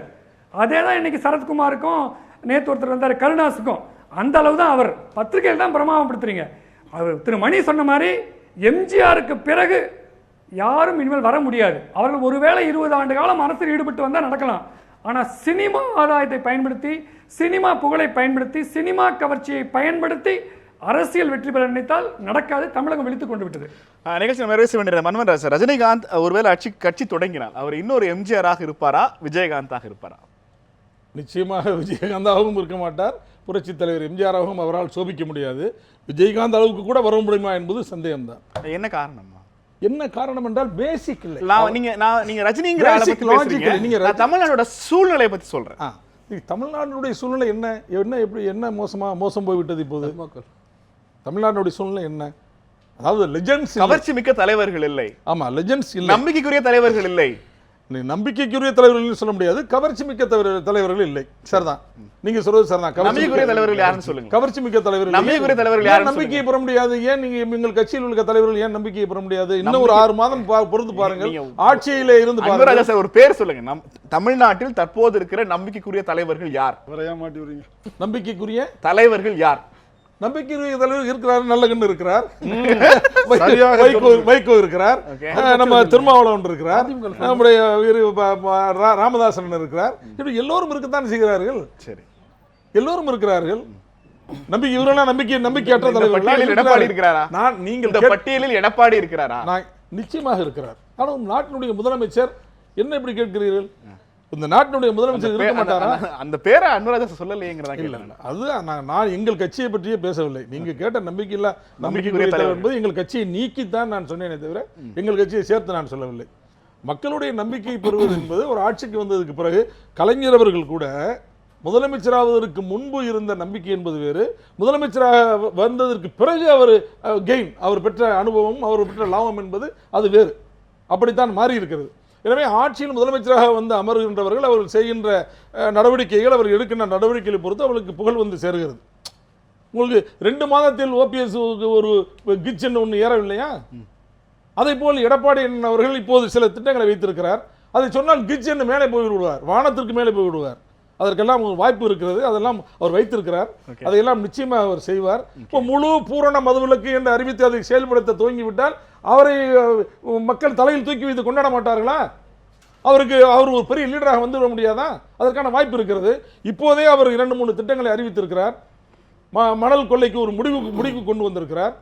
அதே தான் இன்னைக்கு சரத்குமாருக்கும் நேற்று ஒருத்தர் வந்தார் கருணாஸுக்கும். அந்த அளவு தான் அவர் பத்திரிகையில் தான் பிரமாவப்படுத்துறீங்க. அவர் திரு மணி சொன்ன மாதிரி எம்ஜிஆருக்கு பிறகு யாரும் இனிமேல் வர முடியாது. அவர்கள் ஒருவேளை 20 ஆண்டு காலம் அரசியல் ஈடுபட்டு வந்தால் நடக்கலாம். ஆனால் சினிமா ஆதாயத்தை பயன்படுத்தி, சினிமா புகழை பயன்படுத்தி, சினிமா கவர்ச்சியை பயன்படுத்தி அரசியல் வெற்றி பெற நினைத்தால் நடக்காது. தமிழகம் விழித்துக் கொண்டு விட்டது. நிகழ்ச்சி நிறைவேற்ற வேண்டிய மன்மன்ராஜ், ரஜினிகாந்த் ஒருவேளை கட்சி தொடங்கினால் அவர் இன்னொரு எம்ஜிஆராக இருப்பாரா, விஜயகாந்தாக இருப்பாரா? நிச்சயமாக விஜயகாந்தாகவும் இருக்க மாட்டார், புரட்சி தலைவர் எம்ஜிஆராகவும் அவரால் சோபிக்க முடியாது. விஜயகாந்த் அளவுக்கு கூட வர முடியுமா என்பது சந்தேகம்தான். என்ன காரணம்? என்ன காரணம் என்றால் பேசிக் இல்லை. நீங்க ரஜினிங்கிற நீங்க தமிழ்நாடோட சூழ்நிலையை பத்தி சொல்றேன். தமிழ்நாட்டினுடைய சூழ்நிலை என்ன எப்படி என்ன மோசம் போய்விட்டது இப்போது? தமிழ்நாட்டினுடைய சூழ்நிலை என்ன? அதாவது லெஜெண்ட்ஸ், கவர்ச்சி மிக்க தலைவர்கள் இல்லை. ஆமா, லெஜெண்ட்ஸ் இல்லை, நம்பிக்கைக்குரிய தலைவர்கள் இல்லை. நம்பிக்கைக்குரிய தலைவர்கள் சொல்ல முடியாது, கவர்ச்சி மிக்க தலைவர்கள் இல்லை. சரிதான், நீங்க சொல்றது சரிதான். நம்பிக்கைக்குரிய தலைவர்கள் யாருன்னு சொல்லுங்க. கவர்ச்சி மிக்க தலைவர்கள், நம்பிக்கைக்குரிய தலைவர்கள் யாரும் நம்பிக்கையை பெற முடியாது. ஏன் நீங்க எங்கள் கட்சியில் உள்ள தலைவர்கள் ஏன் நம்பிக்கையை பெற முடியாது? இன்னும் ஒரு 6 மாதம் பொறுத்து பாருங்கள், ஆட்சியிலே இருந்து பாருங்க. ஒரு பேர் சொல்லுங்க. தமிழ்நாட்டில் தற்போது இருக்கிற நம்பிக்கைக்குரிய தலைவர்கள் யார்? நம்பிக்கைக்குரிய தலைவர்கள் யார்? நம்பிக்கைக்குரிய தலைவர் இருக்கிறார், நல்லகண்ணு இருக்கிறார், வைகோ இருக்கிறார், நம்ம திருமாவளவன் இருக்கிறார், நம்முடைய ராமதாசன் இருக்கிறார். இப்படி எல்லோரும் இருக்கத்தான் செய்கிறார்கள். சரி, எல்லோரும் இருக்கிறார்கள். நம்பிக்கை இவரெல்லாம் நம்பிக்கையற்ற தலைவர்கள். எடப்பாடி இருக்கிறாரா? நான் நீங்கள் பட்டியலில் எடப்பாடி இருக்கிறாரா? நான் நிச்சயமாக இருக்கிறார். ஆனால் நாட்டினுடைய முதலமைச்சர் என்ன இப்படி கேட்கிறீர்கள்? இந்த நாட்டினுடைய முதலமைச்சர் இருக்க மாட்டாரா? அந்த பேரை அனுராஜா சொல்லலையேங்கிறதா? இல்ல, அது நான் எங்கள் கட்சியை பற்றியே பேசவில்லை. நீங்க கேட்ட நம்பிக்கைக்குரிய தலைவர் என்பது எங்கள் கட்சியை நீக்கித்தான் நான் சொன்னேனே தவிர எங்கள் கட்சியை சேர்த்து நான் சொல்லவில்லை. மக்களுடைய நம்பிக்கை பெறுவது என்பது ஒரு ஆட்சிக்கு வந்ததுக்கு பிறகு கலைஞர் அவர்கள் கூட முதலமைச்சராவதற்கு முன்பு இருந்த நம்பிக்கை என்பது வேறு, முதலமைச்சராக வந்ததற்கு பிறகு அவர் கெயின், அவர் பெற்ற அனுபவம், அவர் பெற்ற லாபம் என்பது அது வேறு. அப்படித்தான் மாறி இருக்கிறது. எனவே ஆட்சியில் முதலமைச்சராக வந்து அமர்கின்றவர்கள் அவர்கள் செய்கின்ற நடவடிக்கைகள், அவர் எடுக்கின்ற நடவடிக்கைகளை பொறுத்து அவர்களுக்கு புகழ் வந்து சேருகிறது. உங்களுக்கு 2 மாதத்தில் ஓபிஎஸ் ஒரு கிச்சன் ஒன்று ஏறவில்லையா? அதே போல் எடப்பாடி அவர்கள் இப்போது சில திட்டங்களை வைத்திருக்கிறார். அதை சொன்னால் கிச்சன் மேலே போய் விடுவார், வானத்திற்கு மேலே போய் விடுவார். அதற்கெல்லாம் ஒரு வாய்ப்பு இருக்கிறது, அதெல்லாம் அவர் வைத்திருக்கிறார். அதையெல்லாம் நிச்சயமாக அவர் செய்வார். இப்போ முழு பூரண மதுவிலக்கு என்று அறிவித்து அதை செயல்படுத்த துவங்கிவிட்டால் அவரை மக்கள் தலையில் தூக்கி வைத்து கொண்டாட மாட்டார்களா? அவர் ஒரு பெரிய லீடராக வந்துவிட முடியாதா? அதற்கான வாய்ப்பு இருக்கிறது. இப்போதே அவர் 2-3 திட்டங்களை அறிவித்திருக்கிறார். மணல் கொள்ளைக்கு ஒரு முடிவு கொண்டு வந்திருக்கிறார்.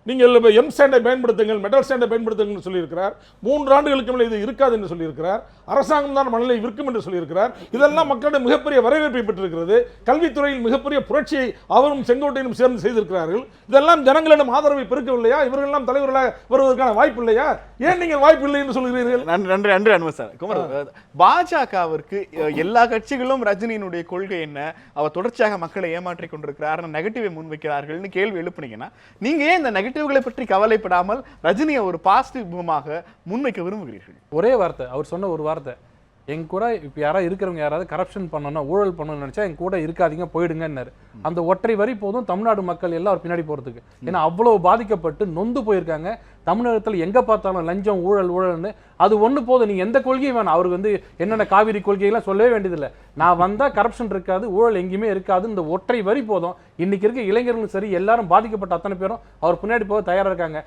நீங்கள் எம் ஸ்டாண்டை பயன்படுத்துங்கள், மெட்டல் ஸ்டாண்டை பயன்படுத்துங்கள் சொல்லியிருக்கிறார். 3 ஆண்டுகளுக்கு மேலே இது இருக்காது என்று சொல்லியிருக்கிறார். அரசாங்கம் தான் மணலை விற்கும் என்று சொல்லியிருக்கிறார். இதெல்லாம் மக்களிடம் மிகப்பெரிய வரவேற்பை பெற்றிருக்கிறது. கல்வித்துறையில் மிகப்பெரிய புரட்சியை அவரும் செங்கோட்டையனும் சேர்ந்து செய்திருக்கிறார்கள். இதெல்லாம் ஜனங்களிடம் ஆதரவை பெருக்கவில்லையா? இவர்களெல்லாம் தலைவர்களாக வருவதற்கான வாய்ப்பு இல்லையா? ஏன் நீங்கள் வாய்ப்பு இல்லை என்று சொல்கிறீர்கள்? நன்றி நன்றி அன்பு சார். குமர், பாஜகவிற்கு எல்லா கட்சிகளும் ரஜினியினுடைய கொள்கை என்ன, அவர் தொடர்ச்சியாக மக்களை ஏமாற்றிக் கொண்டிருக்கிறார், நெகட்டிவை முன்வைக்கிறார்கள்னு கேள்வி எழுப்புனீங்கன்னா நீங்க ஏன் இந்த நெகட்டிவ்களை பற்றி கவலைப்படாமல் ரஜினியை ஒரு பாசிட்டிவ் முகமாக முன்வைக்க விரும்புகிறீர்கள்? ஒரே வார்த்தை, அவர் சொன்ன ஒரு வார்த்தை, எங்க கூட இப்போ யாராவது இருக்கிறவங்க யாராவது கரப்ஷன் பண்ணணும், ஊழல் பண்ணணும்னு நினைச்சா எங்க கூட இருக்காதீங்க, போயிடுங்கன்னாரு. அந்த ஒற்றை வரி போதும் தமிழ்நாடு மக்கள் எல்லாம் அவர் பின்னாடி போறதுக்கு. ஏன்னா அவ்வளவு பாதிக்கப்பட்டு நொந்து போயிருக்காங்க. தமிழகத்தில் எங்க பார்த்தாலும் லஞ்சம், ஊழல்னு அது ஒண்ணு போதும். நீங்க எந்த கொள்கையும் வேணும். அவருக்கு வந்து என்னென்ன காவிரி கொள்கையெல்லாம் சொல்லவே வேண்டியதில்லை. நான் வந்தா கரப்ஷன் இருக்காது, ஊழல் எங்கேயுமே இருக்காது, இந்த ஒற்றை வரி போதும். இன்னைக்கு இருக்க இளைஞர்களும் சரி, எல்லாரும் பாதிக்கப்பட்ட அத்தனை பேரும் அவர் பின்னாடி போக தயாரா இருக்காங்க.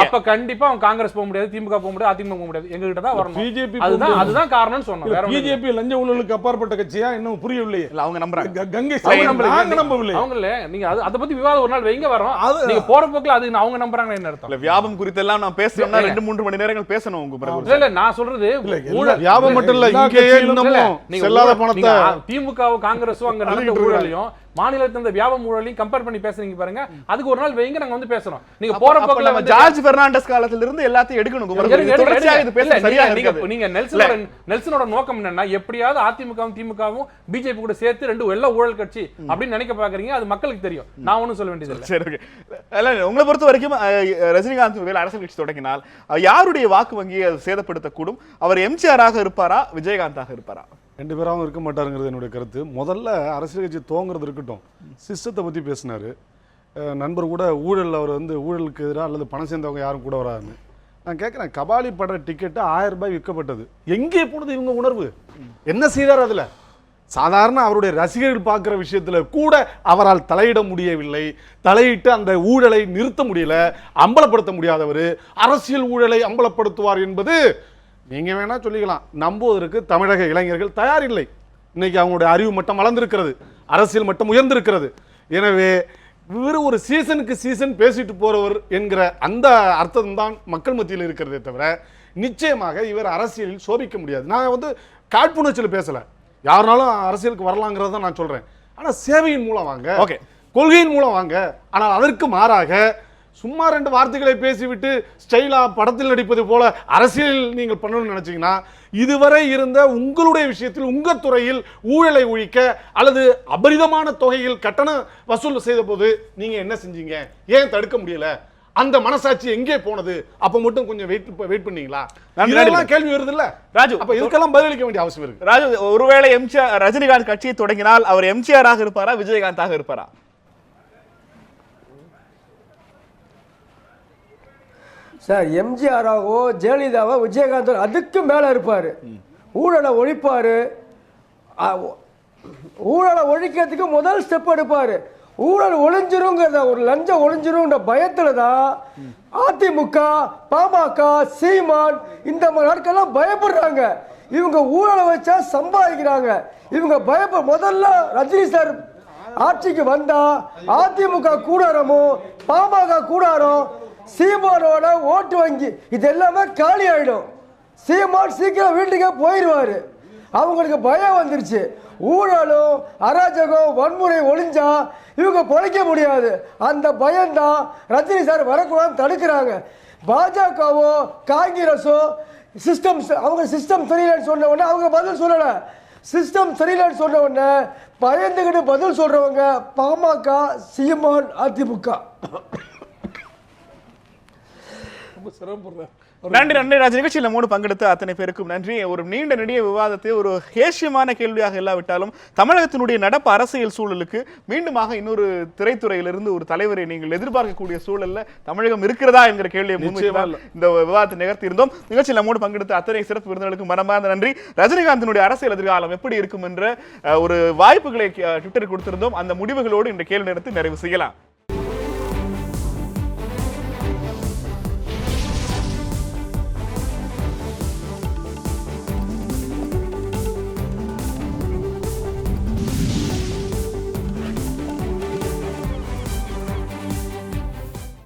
அப்ப கண்டிப்பா அவன் காங்கிரஸ் போக முடியாது, திமுக போக முடியாது, அதிமுக போக முடியாது, எங்க கிட்ட தான் வரணும். பிஜேபி அதுதான் காரணம்னு சொன்னோம். பிஜேபி லஞ்ச ஊழலுக்கு அப்பாற்பட்ட கட்சியா? இன்னும் புரியவில்லையே. அவங்க நம்புறாங்க, கங்கை நம்பவில்லை. அவங்க இல்ல, நீங்க அதை பத்தி விவாதம் ஒரு நாள் வைங்க வரோம். நீங்க போற போக்குல அது அவங்க நம்புறாங்க என்ன அர்த்தம்? வியாபம் குறித்து எல்லாம் நான் பேசணும்னா 2-3 மணி நேரங்கள் பேசணும். உங்க இல்ல நான் சொல்றது வியாபம் மட்டும் இல்ல, இங்கேயே இன்னமும் செல்லாத பணத்தை திமுகவும் காங்கிரஸும் அங்க நடந்த ஊழலையும் மாநிலத்தில் இந்த வியாபார ஊழலையும் கம்பேர் பண்ணி பேசுறீங்க பாருங்க. அதுக்கு ஒரு நாள் வைங்க, நாங்க வந்து பேசுறோம். நீங்க போற போக்குல ஜார்ஜ் பெர்னாண்டஸ் காலத்துல இருந்து எல்லாத்தையும் எடுக்கணும். நீங்க நெல்சனோட நோக்கம் என்னன்னா, எப்படியாவது அதிமுகவும் திமுகவும் பிஜேபி கூட சேர்த்து 2 எல்லாம் ஊழல் கட்சி அப்படின்னு நினைக்க பாக்குறீங்க. அது மக்களுக்கு தெரியும், நான் ஒன்னும் சொல்ல வேண்டியது இல்லை. சரி, உங்களை பொறுத்த வரைக்கும் ரஜினிகாந்த் அரசியல் கட்சி தொடங்கினால் யாருடைய வாக்கு வங்கியை சேதப்படுத்தக்கூடும்? அவர் எம்ஜிஆராக இருப்பாரா, விஜயகாந்தாக இருப்பாரா? 2 பேராகவும் இருக்க மாட்டாருங்கிறது என்னுடைய கருத்து. முதல்ல அரசியல் கட்சி துவங்குறது இருக்கட்டும், சிஸ்டத்தை பற்றி பேசினார். நண்பர் கூட ஊழல், அவர் வந்து ஊழலுக்கு எதிராக அல்லது பணம் சேர்ந்தவங்க யாரும் கூட வராதுன்னு. நான் கேட்குறேன், கபாலி படுற டிக்கெட்டு 1000 ரூபாய் விற்கப்பட்டது. எங்கே போனது இவங்க உணர்வு? என்ன செய்தார்? அதில் சாதாரண அவருடைய ரசிகர்கள் பார்க்குற விஷயத்தில் கூட அவரால் தலையிட முடியவில்லை. தலையிட்டு அந்த ஊழலை நிறுத்த முடியல, அம்பலப்படுத்த முடியாதவர் அரசியல் ஊழலை அம்பலப்படுத்துவார் என்பது நீங்க வேணா சொல்லிக்கலாம். நம்புவதற்கு தமிழக இளைஞர்கள் தயார் இல்லை. இன்னைக்கு அவங்களுடைய அறிவு மட்டம் வளர்ந்திருக்கிறது, அரசியல் மட்டம் உயர்ந்திருக்கிறது. எனவே இவர் ஒரு சீசனுக்கு சீசன் பேசிட்டு போறவர் என்கிற அந்த அர்த்தம் தான் மக்கள் மத்தியில் இருக்கிறதே தவிர நிச்சயமாக இவர் அரசியலில் சோபிக்க முடியாது. நான் வந்து காழ்ப்புணர்ச்சியில் பேசல, யாருனாலும் அரசியலுக்கு வரலாங்கிறத நான் சொல்றேன். ஆனா சேவையின் மூலம் வாங்க, ஓகே, கொள்கையின் மூலம் வாங்க. ஆனால் அதற்கு மாறாக சும்மா 2 வார்த்தைகளை பேசிவிட்டு ஸ்டைலா படத்தில் நடிப்பது போல அரசியல் நீங்கள் பண்ணணும்னு நினைச்சீங்கன்னா, இதுவரை இருந்த உங்களுடைய விஷயத்தில் உங்க துறையில் ஊழலை ஒழிக்க அல்லது அபரிதமான தொகையில் கட்டணம் வசூல் செய்த போது நீங்க என்ன செஞ்சீங்க? ஏன் தடுக்க முடியல? அந்த மனசாட்சி எங்கே போனது? அப்ப மட்டும் கொஞ்சம் வெயிட் பண்ணீங்களா? இதெல்லாம் கேள்வி வருது இல்ல ராஜு? அப்ப இதுக்கெல்லாம் பதிலளிக்க வேண்டிய அவசியம் இருக்கு. ராஜு, ஒருவேளை ரஜினிகாந்த் கட்சியை தொடங்கினால் அவர் எம்ஜிஆராக இருப்பாரா, விஜயகாந்தாக இருப்பாரா? சார், எம்ஜிஆராவோ ஜெயலலிதாவோ விஜயகாந்தோ அதுக்கு மேலே இருப்பார். ஊழலை ஒழிப்பார். ஊழலை ஒழிக்கிறதுக்கு முதல் ஸ்டெப் எடுப்பார். ஊழல் ஒழிஞ்சிருங்கிறத, ஒரு லஞ்சம் ஒழிஞ்சிருங்கிற பயத்தில் தான் அதிமுக, பாமக, சீமான் இந்த மாதிரி நாட்கள்லாம் பயப்படுறாங்க. இவங்க ஊழலை வச்சா சம்பாதிக்கிறாங்க. இவங்க முதல்ல ரஜினி சார் ஆட்சிக்கு வந்தா அதிமுக கூடாரமும் பாமக கூடாரம் சீமானோட ஓட்டு வங்கி இது எல்லாமே காலி ஆயிடும். சீமான் சீக்கிரம் வீட்டுக்கே போயிடுவாரு. அவங்களுக்கு பயம் வந்துருச்சு. ஊழலும் அராஜகம் வன்முறை ஒழிஞ்சா இவங்க பொழைக்க முடியாது. அந்த பயம்தான் ரஜினி சார் வரக்கூடாதுன்னு தடுக்கிறாங்க. பாஜகவோ காங்கிரஸோ சிஸ்டம் அவங்க சிஸ்டம் சரியில்லைன்னு சொன்ன உடனே அவங்க பதில் சொல்லலை. சிஸ்டம் சரியில்லைன்னு சொன்ன உடனே பயந்துக்கிட்டு பதில் சொல்றவங்க பாமக, சீமான், அதிமுக. ரொம்ப சிரமப்படுறேன். நன்றி நன்றி ராஜ். நிகழ்ச்சியில் நம்மோடு பங்கெடுத்த அத்தனை பேருக்கும் நன்றி. ஒரு நீண்ட நெடிய விவாதத்தை ஒரு ஹேஷியமான கேள்வியாக இல்லாவிட்டாலும் தமிழகத்தினுடைய நடப்பு அரசியல் சூழலுக்கு மீண்டுமாக இன்னொரு திரைத்துறையிலிருந்து ஒரு தலைவரை நீங்கள் எதிர்பார்க்கக்கூடிய சூழல்ல தமிழகம் இருக்கிறதா என்கிற கேள்வியை முன்வைத்து இந்த விவாதத்தை நிகழ்த்தி இருந்தோம். நிகழ்ச்சியில் நம்மோடு பங்கெடுத்த அத்தனை சிறப்பு விருந்தினர்களுக்கு மனமார்ந்த நன்றி. ரஜினிகாந்தினுடைய அரசியல் எதிர்காலம் எப்படி இருக்கும் என்ற ஒரு வாய்ப்புகளை ட்விட்டர் கொடுத்திருந்தோம். அந்த முடிவுகளோடு இந்த கேள்வி நேரத்தை நிறைவு செய்யலாம்.